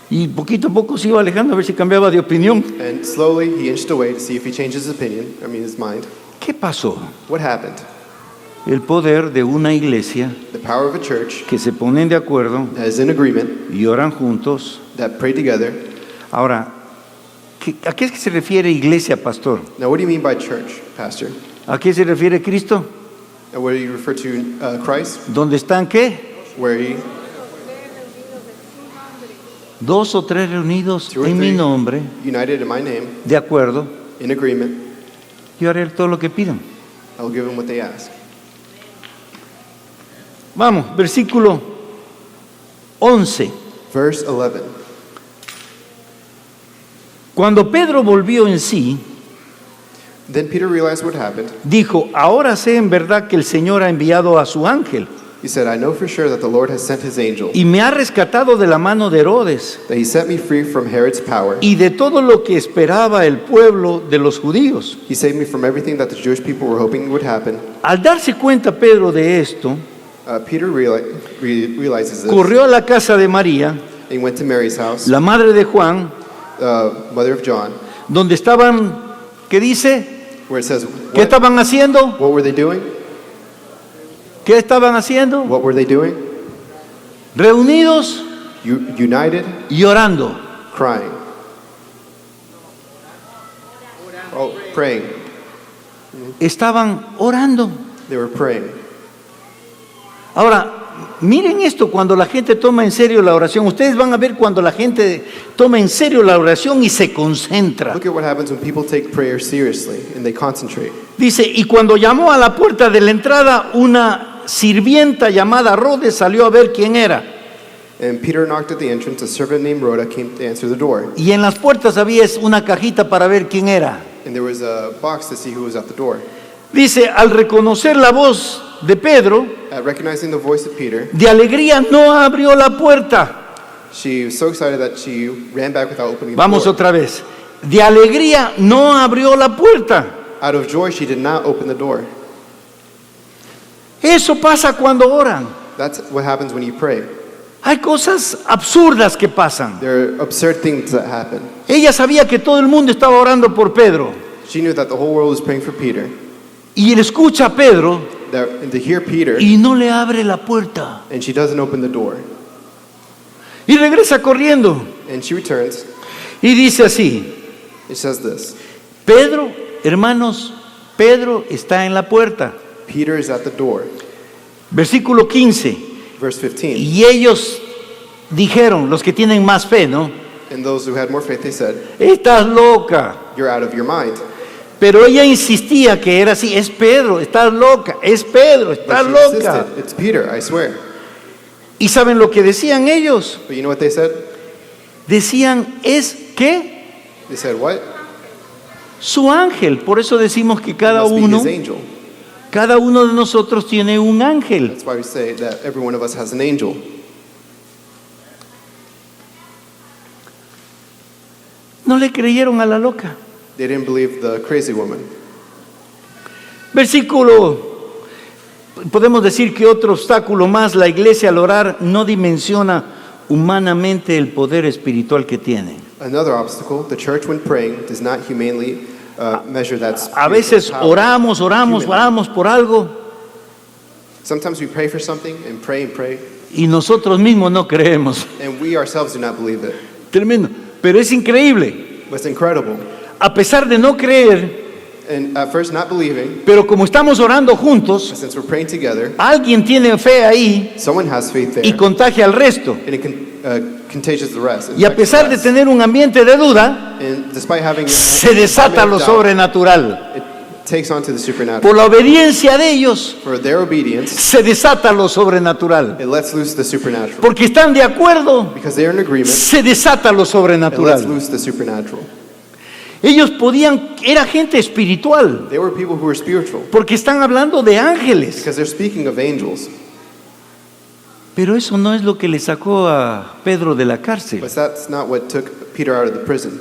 Y poquito a poco se iba alejando a ver si cambiaba de opinión. And slowly he inched away to see if he changed his opinion, his mind. ¿Qué pasó? What happened? El poder de una iglesia The power of a church que se ponen de acuerdo that is in agreement, y oran juntos. that pray together. Ahora, ¿a qué es que se refiere iglesia, pastor? Now, what do you mean by church, Pastor? ¿A qué se refiere Cristo? And what do you refer to Christ? ¿Dónde están qué? Where he, 2 o 3 reunidos two or en mi three nombre, united in my name, de acuerdo, in agreement, yo haré todo lo que pidan. I will give them what they ask. Vamos, versículo 11. Verse 11. Cuando Pedro volvió en sí, Then Peter realized what happened. dijo, ahora sé en verdad que el Señor ha enviado a su ángel He said, I know for sure that the Lord has sent his angel, y me ha rescatado de la mano de Herodes that he set me free from Herod's power. y de todo lo que esperaba el pueblo de los judíos. He saved me from everything that the Jewish people were hoping would happen. Al darse cuenta Pedro de esto, Peter realizes this. corrió a la casa de María, He went to Mary's house, la madre de Juan, mother of John, donde estaban, ¿qué dice? where it says, ¿Qué estaban haciendo? what were they doing? ¿Qué estaban haciendo? What were they doing? Reunidos United, y orando. crying. Oh, praying. Estaban orando. They were praying. Ahora, miren esto, cuando la gente toma en serio la oración. Ustedes van a ver cuando la gente toma en serio la oración y se concentra. Look at what happens when people take prayer seriously and they concentrate. Dice, y cuando llamó a la puerta de la entrada, una sirvienta llamada Rhodes salió a ver quién era. And Peter knocked at the entrance. A servant named Rhoda came to answer the door. Y en las puertas había una cajita para ver quién era. And there was a box to see who was at the door. Dice, al reconocer la voz de Pedro, Recognizing the voice of Peter, de alegría no abrió la puerta. she was so excited that she ran back without opening the Vamos door. otra vez. De alegría no abrió la puerta. Out of joy, she did not open the door. Eso pasa cuando oran. That's what happens when you pray. Hay cosas absurdas que pasan. There are absurd things that happen. Ella sabía que todo el mundo estaba orando por Pedro. She knew that the whole world was praying for Peter. Y él escucha a Pedro And to hear Peter, y no le abre la puerta. and she doesn't open the door. Y regresa corriendo. And she returns. Y dice así, It says this. Pedro, hermanos, Pedro está en la puerta. Peter is at the door. Versículo 15. Verse 15. Y ellos dijeron, los que tienen más fe, ¿no? And those who had more faith, they said, Estás loca. you're out of your mind. Pero ella insistía que era así, es Pedro, estás loca, es Pedro, estás But she loca. insisted, it's Peter, I swear. ¿Y saben lo que decían ellos? But you know what they said? Decían, ¿es qué? They said, what? Su ángel. Por eso decimos que cada Must be uno, his angel. cada uno de nosotros tiene un ángel. That's why we say that every one of us has an angel. No le creyeron a la loca. They didn't believe the crazy woman. Versículo, podemos decir que otro obstáculo más, la iglesia al orar no dimensiona humanamente el poder espiritual que tiene. Another obstacle, the church when praying does not humanely measure that A veces spiritual power. oramos por algo Sometimes we pray for something and pray, y nosotros mismos no creemos. and we ourselves do not believe it. Tremendo. Pero es increíble. But it's incredible. A pesar de no creer, And at first not believing, pero como estamos orando juntos, but since we're praying together, alguien tiene fe ahí someone has faith there, y contagia al resto. and it contagious the rest. Y a pesar de tener un ambiente de duda, And despite having se desata lo doubt, sobrenatural. it takes on to the supernatural. Por la obediencia de ellos, For their obedience, se desata lo sobrenatural. it lets loose the supernatural. Porque están de acuerdo, Because they're in agreement, se desata lo it lets sobrenatural. loose the supernatural. Ellos podían, era gente espiritual, They were people who were spiritual porque están hablando de ángeles. because they're speaking of angels. Pero eso no es lo que le sacó a Pedro de la cárcel. But that's not what took Peter out of the prison.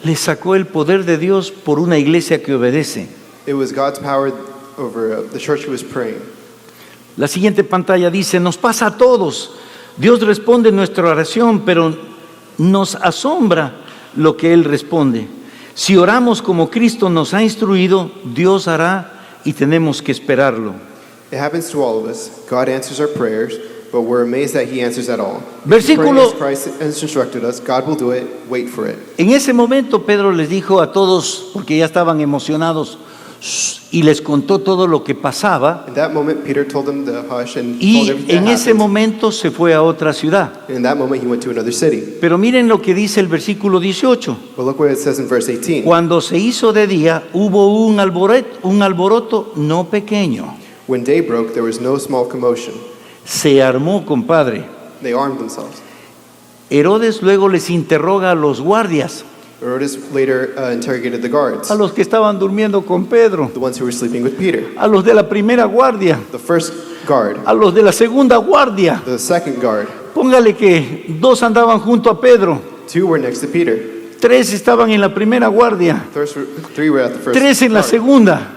Le sacó el poder de Dios por una iglesia que obedece. It was God's power over the church who was praying. La siguiente pantalla dice, nos pasa a todos. Dios responde nuestra oración, pero nos asombra lo que Él responde. Si oramos como Cristo nos ha instruido, Dios hará y tenemos que esperarlo. It happens to all of us. God answers our prayers, but we're amazed that He answers at all. Versículo- If we pray as Christ has instructed us, God will do it. Wait for it. En ese momento Pedro les dijo a todos, porque ya estaban emocionados, y les contó todo lo que pasaba, In that moment, Peter told them to hush and told y everything en that ese happened. momento se fue a otra ciudad. And in that moment, he went to another city. Pero miren lo que dice el versículo 18. But look what it says in verse 18. Cuando se hizo de día, hubo un alboroto no pequeño. When day broke, there was no small commotion. Se armó, compadre. They armed themselves. Herodes luego les interroga a los guardias, Herodes later interrogated the guards, a los que estaban durmiendo con Pedro, the ones who were sleeping with Peter. a los de la primera guardia, The first guard, a los de la segunda guardia. the second guard, Póngale que 2 andaban junto a Pedro, 2 were next to Peter. 3 estaban en la primera guardia, 3 were at the first 3 en la guard. segunda.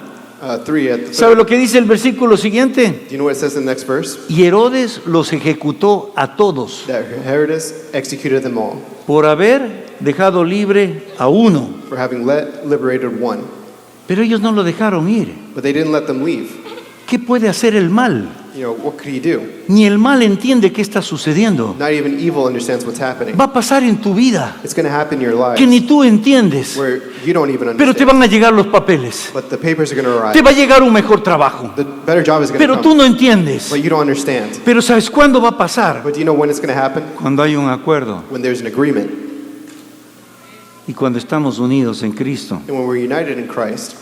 3 at the ¿Sabe third. lo que dice el versículo siguiente? Do you know what it says in the next verse? Y Herodes los ejecutó a todos That Herodes executed them all por haber dejado libre a uno. for having liberated one. Pero ellos no lo dejaron ir. But they didn't let them leave. ¿Qué puede hacer el mal? You know, what could he do? Ni el mal entiende qué está sucediendo. Not even evil understands what's happening. Va a pasar en tu vida It's going to happen in your lives que ni tú entiendes, where you don't even pero te understand. van a llegar los papeles. But the papers are going to Te arrive. va a llegar un mejor trabajo, The better job is going pero to tú come. no entiendes. But you don't understand. Pero ¿sabes cuándo va a pasar? But do you know when it's going to happen? Cuando hay un acuerdo When there's an agreement. y cuando estamos unidos en Cristo. And when we're united in Christ,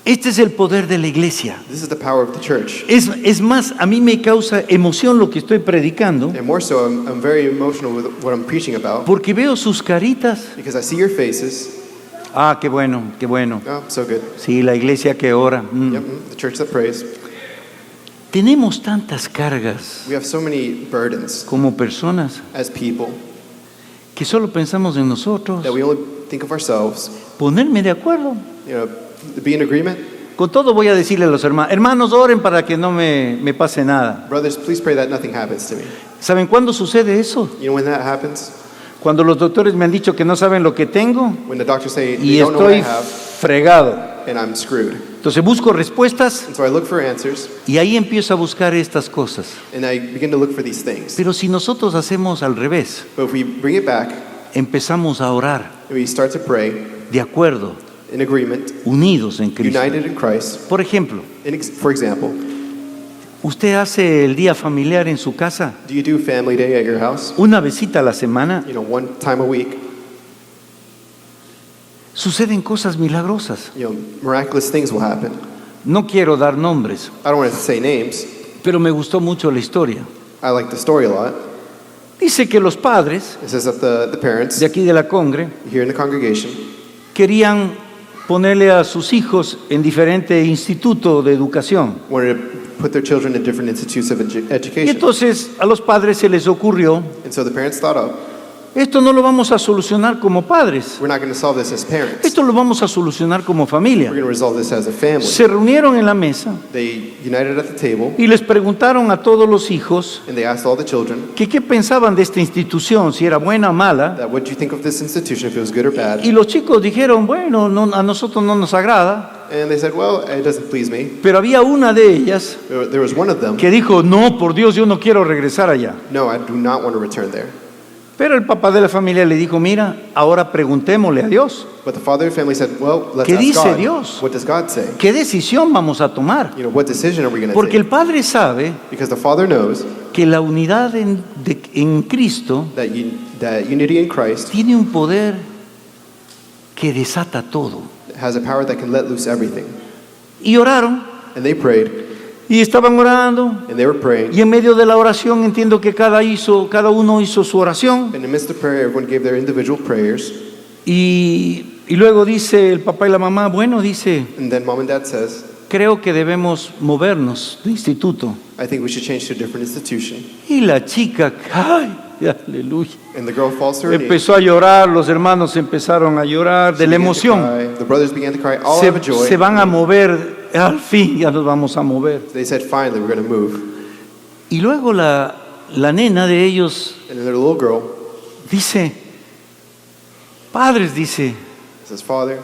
Este es el poder de la iglesia. this is the power of the church. Es más, a mí me causa emoción lo que estoy predicando, And more so, I'm very emotional with what I'm preaching about porque veo sus caritas. because I see your faces. Ah, qué bueno, qué bueno. Oh, so good. Sí, la iglesia que ora. Yep, the church that prays. Tenemos tantas cargas We have so many burdens como personas as people que solo pensamos en nosotros. that we only think of ourselves. Ponerme de acuerdo. You know, be in agreement. Con todo voy a decirle a los hermanos, hermanos, oren para que no me pase nada. Brothers, please pray that nothing happens to me. ¿Saben cuándo sucede eso? You know when that happens? Cuando los doctores me han dicho que no saben lo que tengo When the doctors say y they don't know what I estoy have fregado. and I'm screwed. Entonces busco respuestas And so I look for answers y ahí empiezo a buscar estas cosas. and I begin to look for these things. Pero si nosotros hacemos al revés, But if we bring it back empezamos a orar and we start to pray de acuerdo, in agreement, unidos en Cristo. united in Christ, Por ejemplo, for example, ¿usted hace el día familiar en su casa do you do family day at your house? una vesita a la semana? You know, one time a week. Suceden cosas milagrosas. You know, miraculous things will happen. No quiero dar nombres, I don't want to say names. pero me gustó mucho la historia. I like the story a lot. Dice que los padres It says that the parents de aquí de la Congre here in the congregation querían ponerle a sus hijos en diferente instituto de educación. wanted to put their children in different institutes of Y education. entonces a los padres se les ocurrió, And so the parents thought, oh, esto no lo vamos a solucionar como padres, we're not going to solve this as parents. esto lo vamos a solucionar como We're familia. going to resolve this as a family. Se reunieron en la mesa They united at the table y les preguntaron a todos los hijos and they asked all the children que qué pensaban de esta institución, si era buena o mala. that what do you think of this institution, if it was good or bad? Y los chicos dijeron, bueno, a nosotros no nos agrada, And they said, well, it doesn't please me. pero había una de ellas There was one of them, que dijo, no, por Dios, yo no quiero regresar allá. no, I do not want to return there. Pero el papá de la familia le dijo, mira, ahora preguntémosle a Dios, But the father of the family said, well, let's ¿Qué ask dice God. Dios? What does God say? ¿qué decisión vamos a tomar? You know, what decision are we going to Porque take? el padre sabe Because the father knows que la unidad en Cristo that unity in Christ tiene un poder que desata todo. has a power that can let loose everything. Y oraron, And they prayed, y estaban orando, and they were praying. y en medio de la oración entiendo que cada uno hizo su oración, In the midst of prayer, everyone gave their individual prayers. y Y luego dice el papá y la mamá, bueno, dice, And then mom and dad says, creo que debemos movernos de instituto. I think we should change to a different institution. Y la chica, ¡ay! Aleluya. And the girl falls to her knees. Empezó a llorar, los hermanos empezaron a llorar de She la began to emoción. cry. The brothers began to cry, all out of joy. Se van a mover, al fin ya nos vamos a mover. They said, finally, we're going to move. Y luego la nena de ellos And then their little girl dice, padres, dice, says, Father,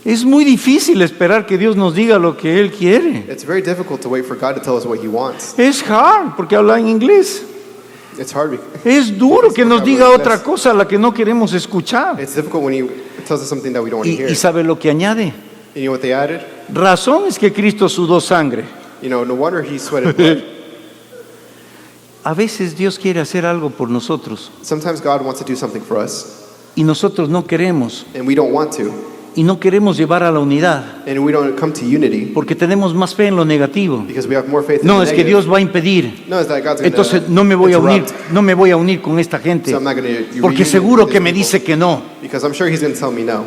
es muy difícil esperar que Dios nos diga lo que Él quiere. it's very difficult to wait for God to tell us what He wants. Es hard, porque habla en inglés. It's hard. Es duro que nos diga otra cosa a la que no queremos escuchar. It's difficult when He tells us something that we don't want to hear. Y sabe lo que añade. And you know what they added? Razón es que Cristo sudó sangre. You know, no wonder He sweated blood. A veces Dios quiere hacer algo por nosotros Sometimes God wants to do something for us, y nosotros no queremos. and we don't want to. Y no queremos llevar a la unidad And we don't come to unity porque tenemos más fe en lo negativo. because we have more faith in No, the es que negative. Dios va a impedir. No, it's that God's going Entonces to no me voy a unir, interrupt. no me voy a unir con esta gente So I'm not going to porque seguro que me dice que no. because I'm sure He's going to tell me no.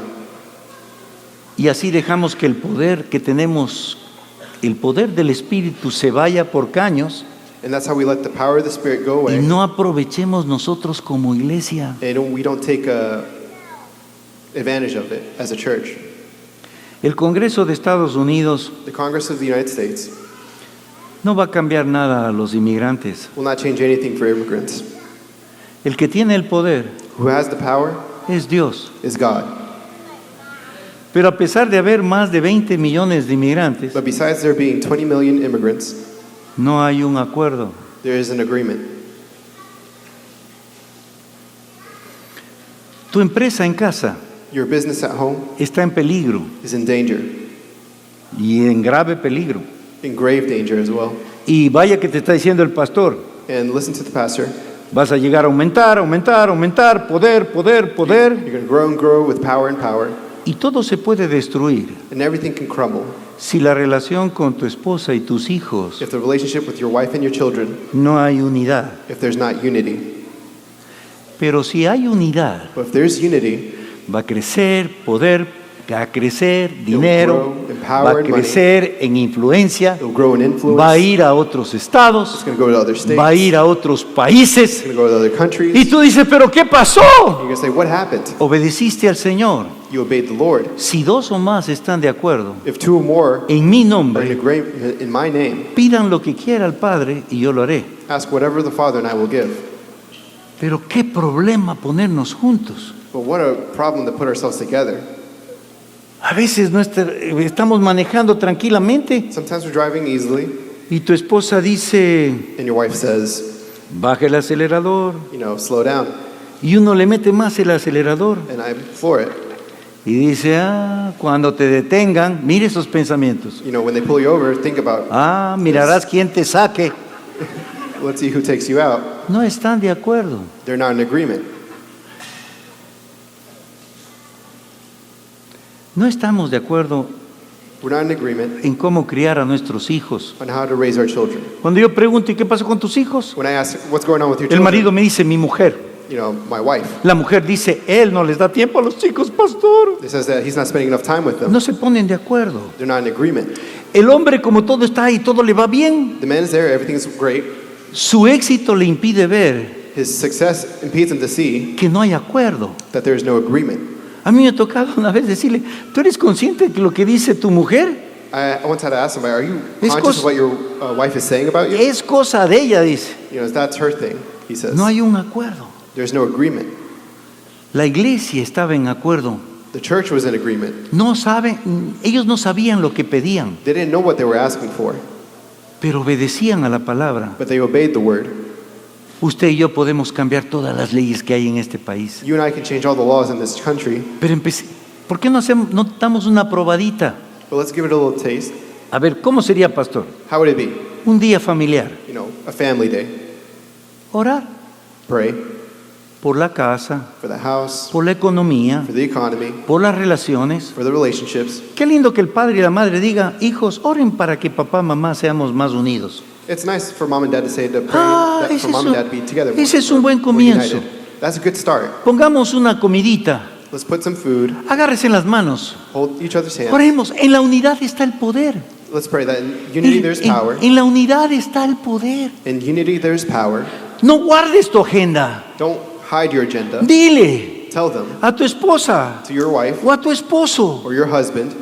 Y así dejamos que el poder que tenemos, el poder del Espíritu se vaya por caños And that's how we let the power of the Spirit go y away. no aprovechemos nosotros como iglesia. And we don't take advantage of it as a church. El Congreso de Estados Unidos The Congress of the United States no va a cambiar nada a los inmigrantes. will not change anything for immigrants. El que tiene el poder Who has the power es Dios. is God. Pero a pesar de haber más de 20 millones de inmigrantes, But besides there being 20 million immigrants, no hay un acuerdo. there is an agreement. Tu empresa en casa Your business at home está en peligro is in danger, y en grave peligro. in grave danger as well. Y vaya que te está diciendo el pastor, And listen to the pastor. vas a llegar a aumentar, aumentar, aumentar, poder, poder, poder, You're going to grow and grow with power and power, y todo se puede destruir and everything can crumble si la relación con tu esposa y tus hijos if the relationship with your wife and your children, no hay unidad. if there's not unity. Pero si hay unidad, But if there's unity, va a crecer poder, va a crecer grow dinero, in va power a and money. crecer en influencia, it'll grow in influence. va a ir a otros It's estados, going to go to other states. va a ir a otros países. It's going to go to other countries. Y tú dices, ¿pero qué pasó? You're going to say, what happened? Obedeciste al Señor. You obeyed the Lord. Si dos o más están de acuerdo If two or more en mi are in nombre, agreement in my name, pidan lo que quiera al Padre y yo lo haré. ask whatever the Father and I will give. Pero qué problema ponernos juntos. But what a problem to put ourselves together. A veces estamos manejando tranquilamente Sometimes we're driving easily, y tu esposa dice, and your wife says, baja el acelerador, slow down. y uno le mete más el acelerador And I floor it. y dice, cuando te detengan, mire esos pensamientos. When they pull you over, think about, Mirarás quién te saque. let's see who takes you out. No están de acuerdo. They're not in agreement. No estamos de acuerdo We're not in agreement en cómo criar a nuestros hijos. on how to raise our children. Cuando yo pregunto, ¿y qué pasó con tus hijos? When I ask, what's going on with your El children? marido me dice, mi mujer. My wife. La mujer dice, él no les da tiempo a los chicos, pastor. It says that he's not spending enough time with them. No se ponen de acuerdo. They're not in agreement. El hombre, como todo está ahí, todo le va bien, The man is there, everything's great. su éxito le impide ver His success impedes him to see que no hay acuerdo. that there is no agreement. A mí me ha tocado una vez decirle, ¿tú eres consciente de lo que dice tu mujer? I once had to ask somebody, are you Es conscious cos- of what your wife is saying about you? Es cosa de ella, dice. That's her thing, he says. No hay un acuerdo. There's no agreement. La iglesia estaba en acuerdo. The church was in agreement. Ellos no sabían lo que pedían, They didn't know what they were asking for, pero obedecían a la palabra. but they obeyed the word. Usted y yo podemos cambiar todas las leyes que hay en este país. You and I can change all the laws in this country, Pero ¿por qué no damos una probadita? but let's give it a little taste. A ver, ¿cómo sería, pastor? How would it be? Un día familiar. A family day. Orar Pray por la casa, for the house, por la economía, for the economy, por las relaciones. for the relationships. Qué lindo que el padre y la madre digan, hijos, oren para que papá y mamá seamos más unidos. It's nice for mom and dad to say to pray that for ese mom and dad to be together. es un buen more comienzo. united. That's a good start. Pongamos una comidita Let's put some food, Agárrense en las manos. hold each other's hands. Oremos. En la unidad está el poder. Let's pray that in unity there's power. En la unidad está el poder. In unity there's power. No guardes tu agenda. Don't hide your agenda. Dile Tell them a tu esposa to your wife o a tu esposo. or your husband.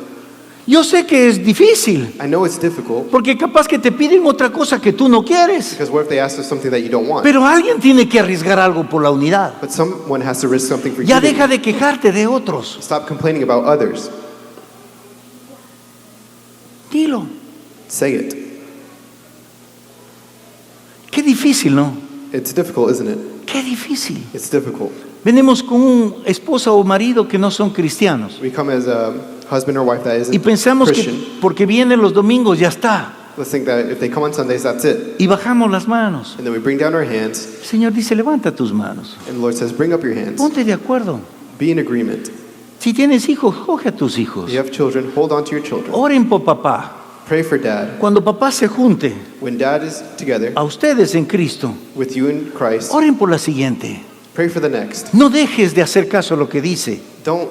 Yo sé que es difícil, I know it's difficult porque capaz que te piden otra cosa que tú no quieres. because what if they ask for something that you don't want? Pero alguien tiene que arriesgar algo por la unidad. But someone has to risk something for Ya unity. deja de quejarte de otros. Stop complaining about others. Dilo. Say it. Qué difícil, ¿no? It's difficult, isn't it? Qué difícil. It's difficult. Venimos con un esposa o marido que no son cristianos We come as a husband or wife that y isn't pensamos que Christian. porque vienen los domingos ya está. Let's think that if they come on Sundays, that's it. Y bajamos las manos. And then we bring down our hands, El Señor dice, levanta tus manos. and the Lord says, bring up your hands. Ponte de acuerdo. Be in agreement. Si tienes hijos, coge a tus hijos. If you have children, hold on to your children. Oren por papá. Pray for dad. Cuando papá se junte When dad is together a ustedes en Cristo, with you in Christ, oren por la siguiente. pray for the next. No dejes de hacer caso a lo que dice. Don't,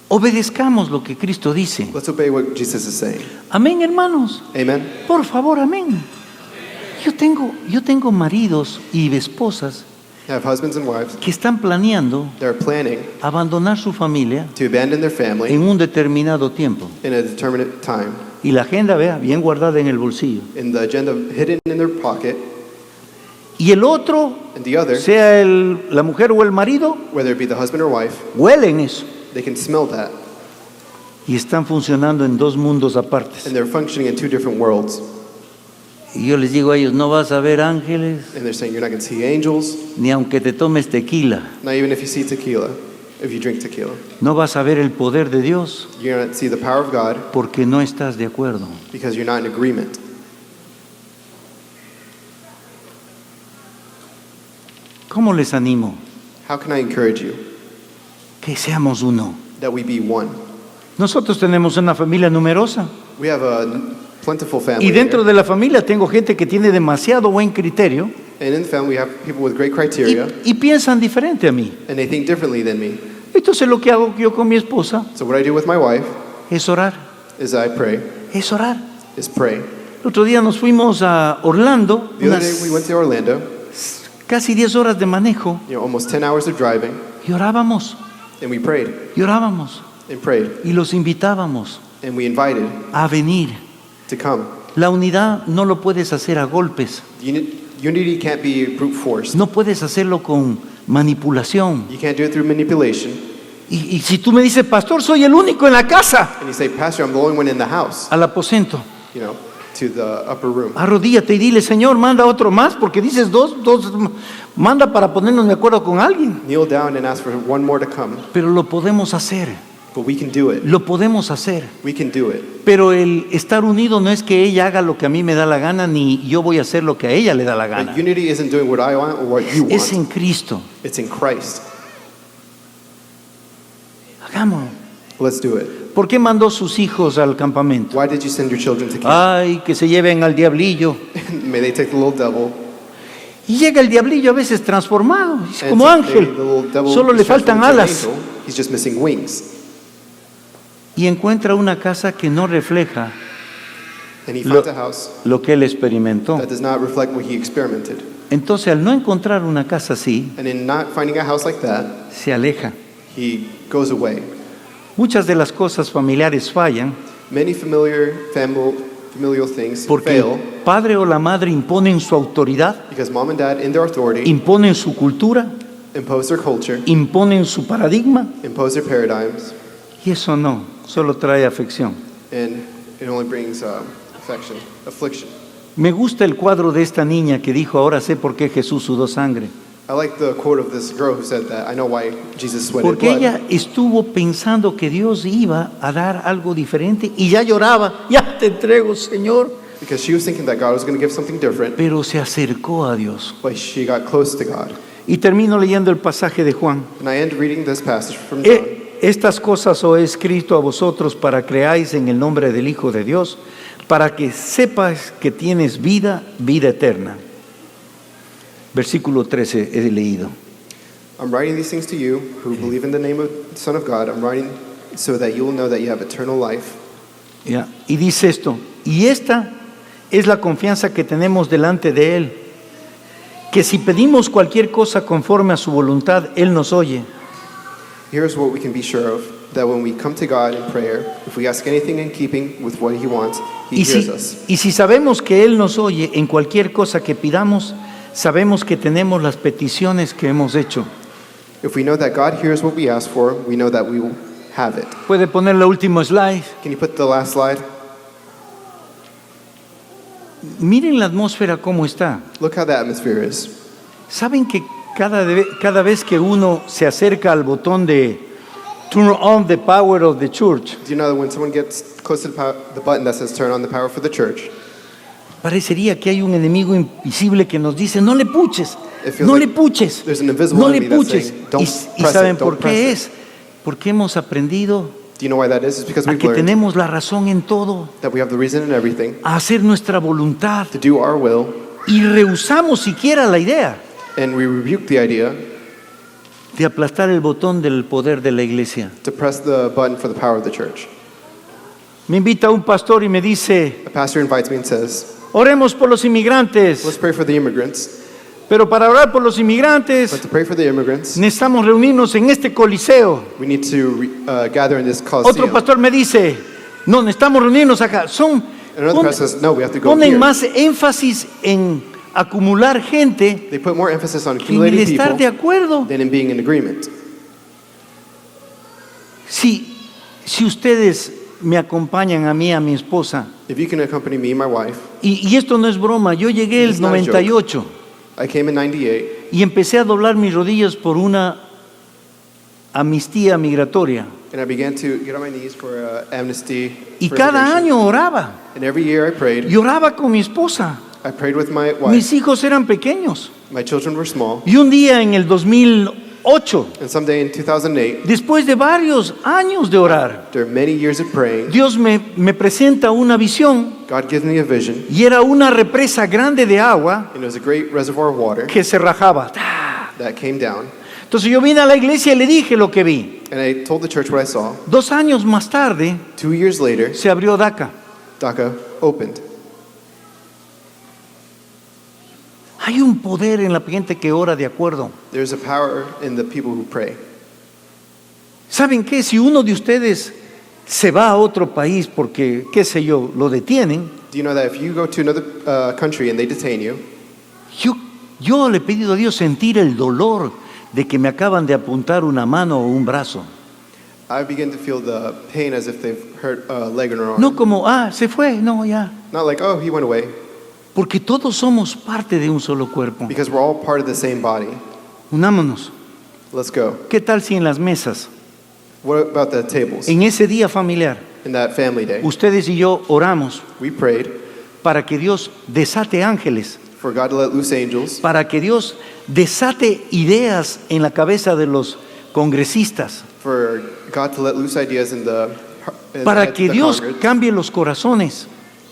Obedezcamos lo que Cristo dice. let's obey what Jesus is saying. Amén, hermanos. Amen. Por favor, amén. Yo tengo maridos y esposas You have husbands and wives que están planeando that are planning abandonar su familia to abandon their family en un determinado tiempo. in a determinate time, Y la agenda, vea, bien guardada en el bolsillo. in the agenda hidden in their pocket, Y el otro, and the other, sea la mujer o el marido, whether it be the husband or wife, huelen eso. they can smell that, Y están funcionando en dos mundos apartes. and they're functioning in two different worlds. Y yo les digo a ellos, no vas a ver ángeles, And they're saying you're not going to see angels, ni aunque te tomes tequila. not even if you see tequila, if you drink tequila. No vas a ver el poder de Dios You're going to see the power of God porque no estás de acuerdo. because you're not in agreement. ¿Cómo les animo? How can I encourage you Que seamos uno. that we be one? Nosotros tenemos una familia numerosa. We have a plentiful family Y dentro here. de la familia tengo gente que tiene demasiado buen criterio And in the family we have people with great criteria, y piensan diferente a mí. and they think differently than me. Entonces lo que hago yo con mi esposa So what I do with my wife es orar, is I pray, es orar. is pray. El otro día nos fuimos a Orlando, The other day we went to Orlando, casi 10 horas de manejo, almost 10 hours of driving, y orábamos, and we prayed y orábamos, and prayed, y los invitábamos and we invited a venir. to come. La unidad no lo puedes hacer a golpes, Unity can't be brute force. no puedes hacerlo con manipulación. You can't do it through manipulation. Y si tú me dices, pastor, soy el único en la casa, And you say, Pastor, I'm the only one in the house, al aposento, to the upper room. arrodíllate y dile, Señor, manda otro más, porque dices dos, manda para ponernos de acuerdo con alguien. Kneel down and ask for one more to come. Pero lo podemos hacer, But we can do it. lo podemos hacer. We can do it. Pero el estar unido no es que ella haga lo que a mí me da la gana, ni yo voy a hacer lo que a ella le da la gana. But unity isn't doing what I want or what you Es want. en Cristo. It's in Christ. Hagámoslo. Let's do it. ¿Por qué mandó sus hijos al campamento? Why did you send your children to camp? Ay, que se lleven al diablillo. May they take the little devil. Y llega el diablillo a veces transformado, es and como maybe ángel, the little devil solo le is transformed faltan into an alas. angel. He's just missing wings. Y encuentra una casa que no refleja And he Lo- finds a house lo que él experimentó. that does not reflect what he experimented. Entonces, al no encontrar una casa así, And in not finding a house like that, se aleja. he goes away. Muchas de las cosas familiares fallan Many familial things porque el fail padre o la madre imponen su autoridad, because mom and dad, in their authority, imponen su cultura, impose their culture, imponen su paradigma, impose their paradigms, y eso no, solo trae afección. and it only brings affliction. Me gusta el cuadro de esta niña que dijo, ahora sé por qué Jesús sudó sangre. I like the quote of this girl who said that, I know why Jesus sweated Porque blood. ella estuvo pensando que Dios iba a dar algo diferente y ya lloraba, ya te entrego, Señor. Because she was thinking that God was going to give something different, Pero se acercó a Dios. but she got close to God. Y termino leyendo el pasaje de Juan. And I end reading this passage from John. Estas cosas os he escrito a vosotros para que creáis en el nombre del Hijo de Dios, para que sepas que tienes vida, vida eterna. Versículo 13 he leído. I'm writing these things to you who believe in the name of the Son of God. I'm writing so that you will know that you have eternal life. Ya. Y dice esto, y esta es la confianza que tenemos delante de Él, que si pedimos cualquier cosa conforme a su voluntad, Él nos oye. Here's what we can be sure of, that when we come to God in prayer, if we ask anything in keeping with what He wants, He hears us. Y si sabemos que Él nos oye en cualquier cosa que pidamos, sabemos que tenemos las peticiones que hemos hecho. If we know that God hears what we ask for, we know that we will have it. ¿Puede poner la última slide? Can you put the last slide? Miren la atmósfera cómo está. Look how the atmosphere is. ¿Saben que cada vez que uno se acerca al botón de turn on the power of the church, Do you know that when someone gets close to the button that says turn on the power for the church, parecería que hay un enemigo invisible que nos dice, no le puches, It feels no like le puches, there's an invisible no le enemy that's puches? saying, "Don't ¿Y press saben it, por don't qué press es? Porque hemos aprendido do you know why that is? It's because a we've que learned tenemos la razón en todo, that we have the reason in everything a hacer nuestra voluntad to do our will, y rehusamos siquiera la idea and we rebuke the idea de aplastar el botón del poder de la iglesia. to press the button for the power of the church. Me invita un pastor y me dice, A pastor invites me and says, oremos por los inmigrantes, let's pray for the immigrants. pero para orar por los But inmigrantes to pray for the immigrants, necesitamos reunirnos en este coliseo. we need to gather in this Otro coliseum. pastor me dice, no, necesitamos reunirnos acá. And another pastor says, no, we have to go Ponen here. más énfasis en acumular gente They put more emphasis on que en el accumulating estar de people acuerdo. than in being in agreement. Si ustedes me acompañan a mí, a mi esposa, If you can accompany me, my wife, y esto no es broma, yo llegué el It's not a joke. 98 I came in 98 y empecé a doblar mis rodillas por una amnistía migratoria. and I began to get on my knees for amnesty. Y for cada immigration. año oraba. And every year I prayed. Y oraba con mi esposa. I prayed with my wife. Mis hijos eran pequeños. My children were small. Y un día en el 2008, And someday in 2008, después de varios años de orar, after many years of praying, Dios me presenta una visión God gives me a vision. y era una represa grande de agua And it was a great reservoir of water que se rajaba. that came down. Entonces yo vine a la iglesia y le dije lo que vi. And I told the church what I saw. 2 años más tarde 2 years later, se abrió DACA. DACA opened. Hay un poder en la gente que ora de acuerdo. There's a power in the people who pray. ¿Saben qué? Si uno de ustedes se va a otro país porque, qué sé yo, lo detienen, Do you know that if you go to another country and they detain you, yo le he pedido a Dios sentir el dolor de que me acaban de apuntar una mano o un brazo. I begin to feel the pain as if they've hurt a leg or an arm. No como, se fue, no, ya. Not like, oh, he went away. Porque todos somos parte de un solo cuerpo. Because we're all part of the same body. Unámonos. Let's go. ¿Qué tal si en las mesas, What about the tables? en ese día familiar, In that family day, ustedes y yo oramos we prayed para que Dios desate ángeles, for God to let loose angels, para que Dios desate ideas en la cabeza de los congresistas, for God to let loose ideas in the para heads of que the Dios Congress, cambie los corazones,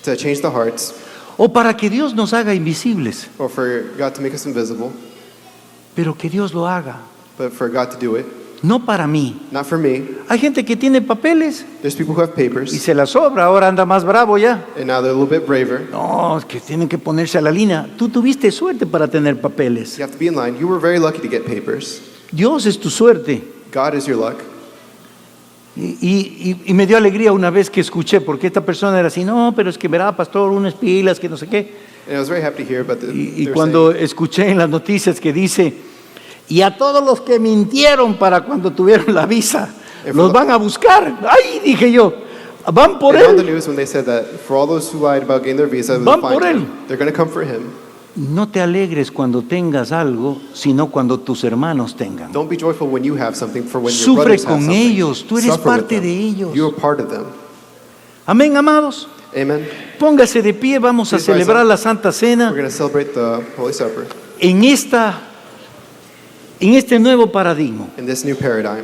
to change the hearts, o para que Dios nos haga invisibles, or for God to make us invisible, pero que Dios lo haga, but for God to do it. no para mí. Not for me. Hay gente que tiene papeles There's people who have y papers, se la sobra, ahora anda más bravo ya. and now they're a little bit braver. No, es que tienen que ponerse a la línea. Tú tuviste suerte para tener papeles. You have to be in line. You were very lucky to get papers. Dios es tu suerte. God is your luck. Y me dio alegría una vez que escuché, porque esta persona era así, no, pero es que verá, pastor, unas pilas, que no sé qué. And I was very happy to hear about the. Y they were cuando escuché en las noticias que dice, y a todos los que mintieron para cuando tuvieron la visa, los van a buscar. Ay, dije yo, van por and on the él. news when they said that for all those who lied about getting their visa, they'll Van find por él. him. They're going to come for him. No te alegres cuando tengas algo, sino cuando tus hermanos tengan. Don't be joyful when you have something, for when your Sufre brothers have con something. ellos, tú eres Suffer with parte them. de ellos. You are part of them. Amén, amados. Amen. Póngase de pie, vamos a Please rise celebrar up. la Santa We're Cena going to celebrate the Holy Supper en este nuevo paradigma. in this new paradigm.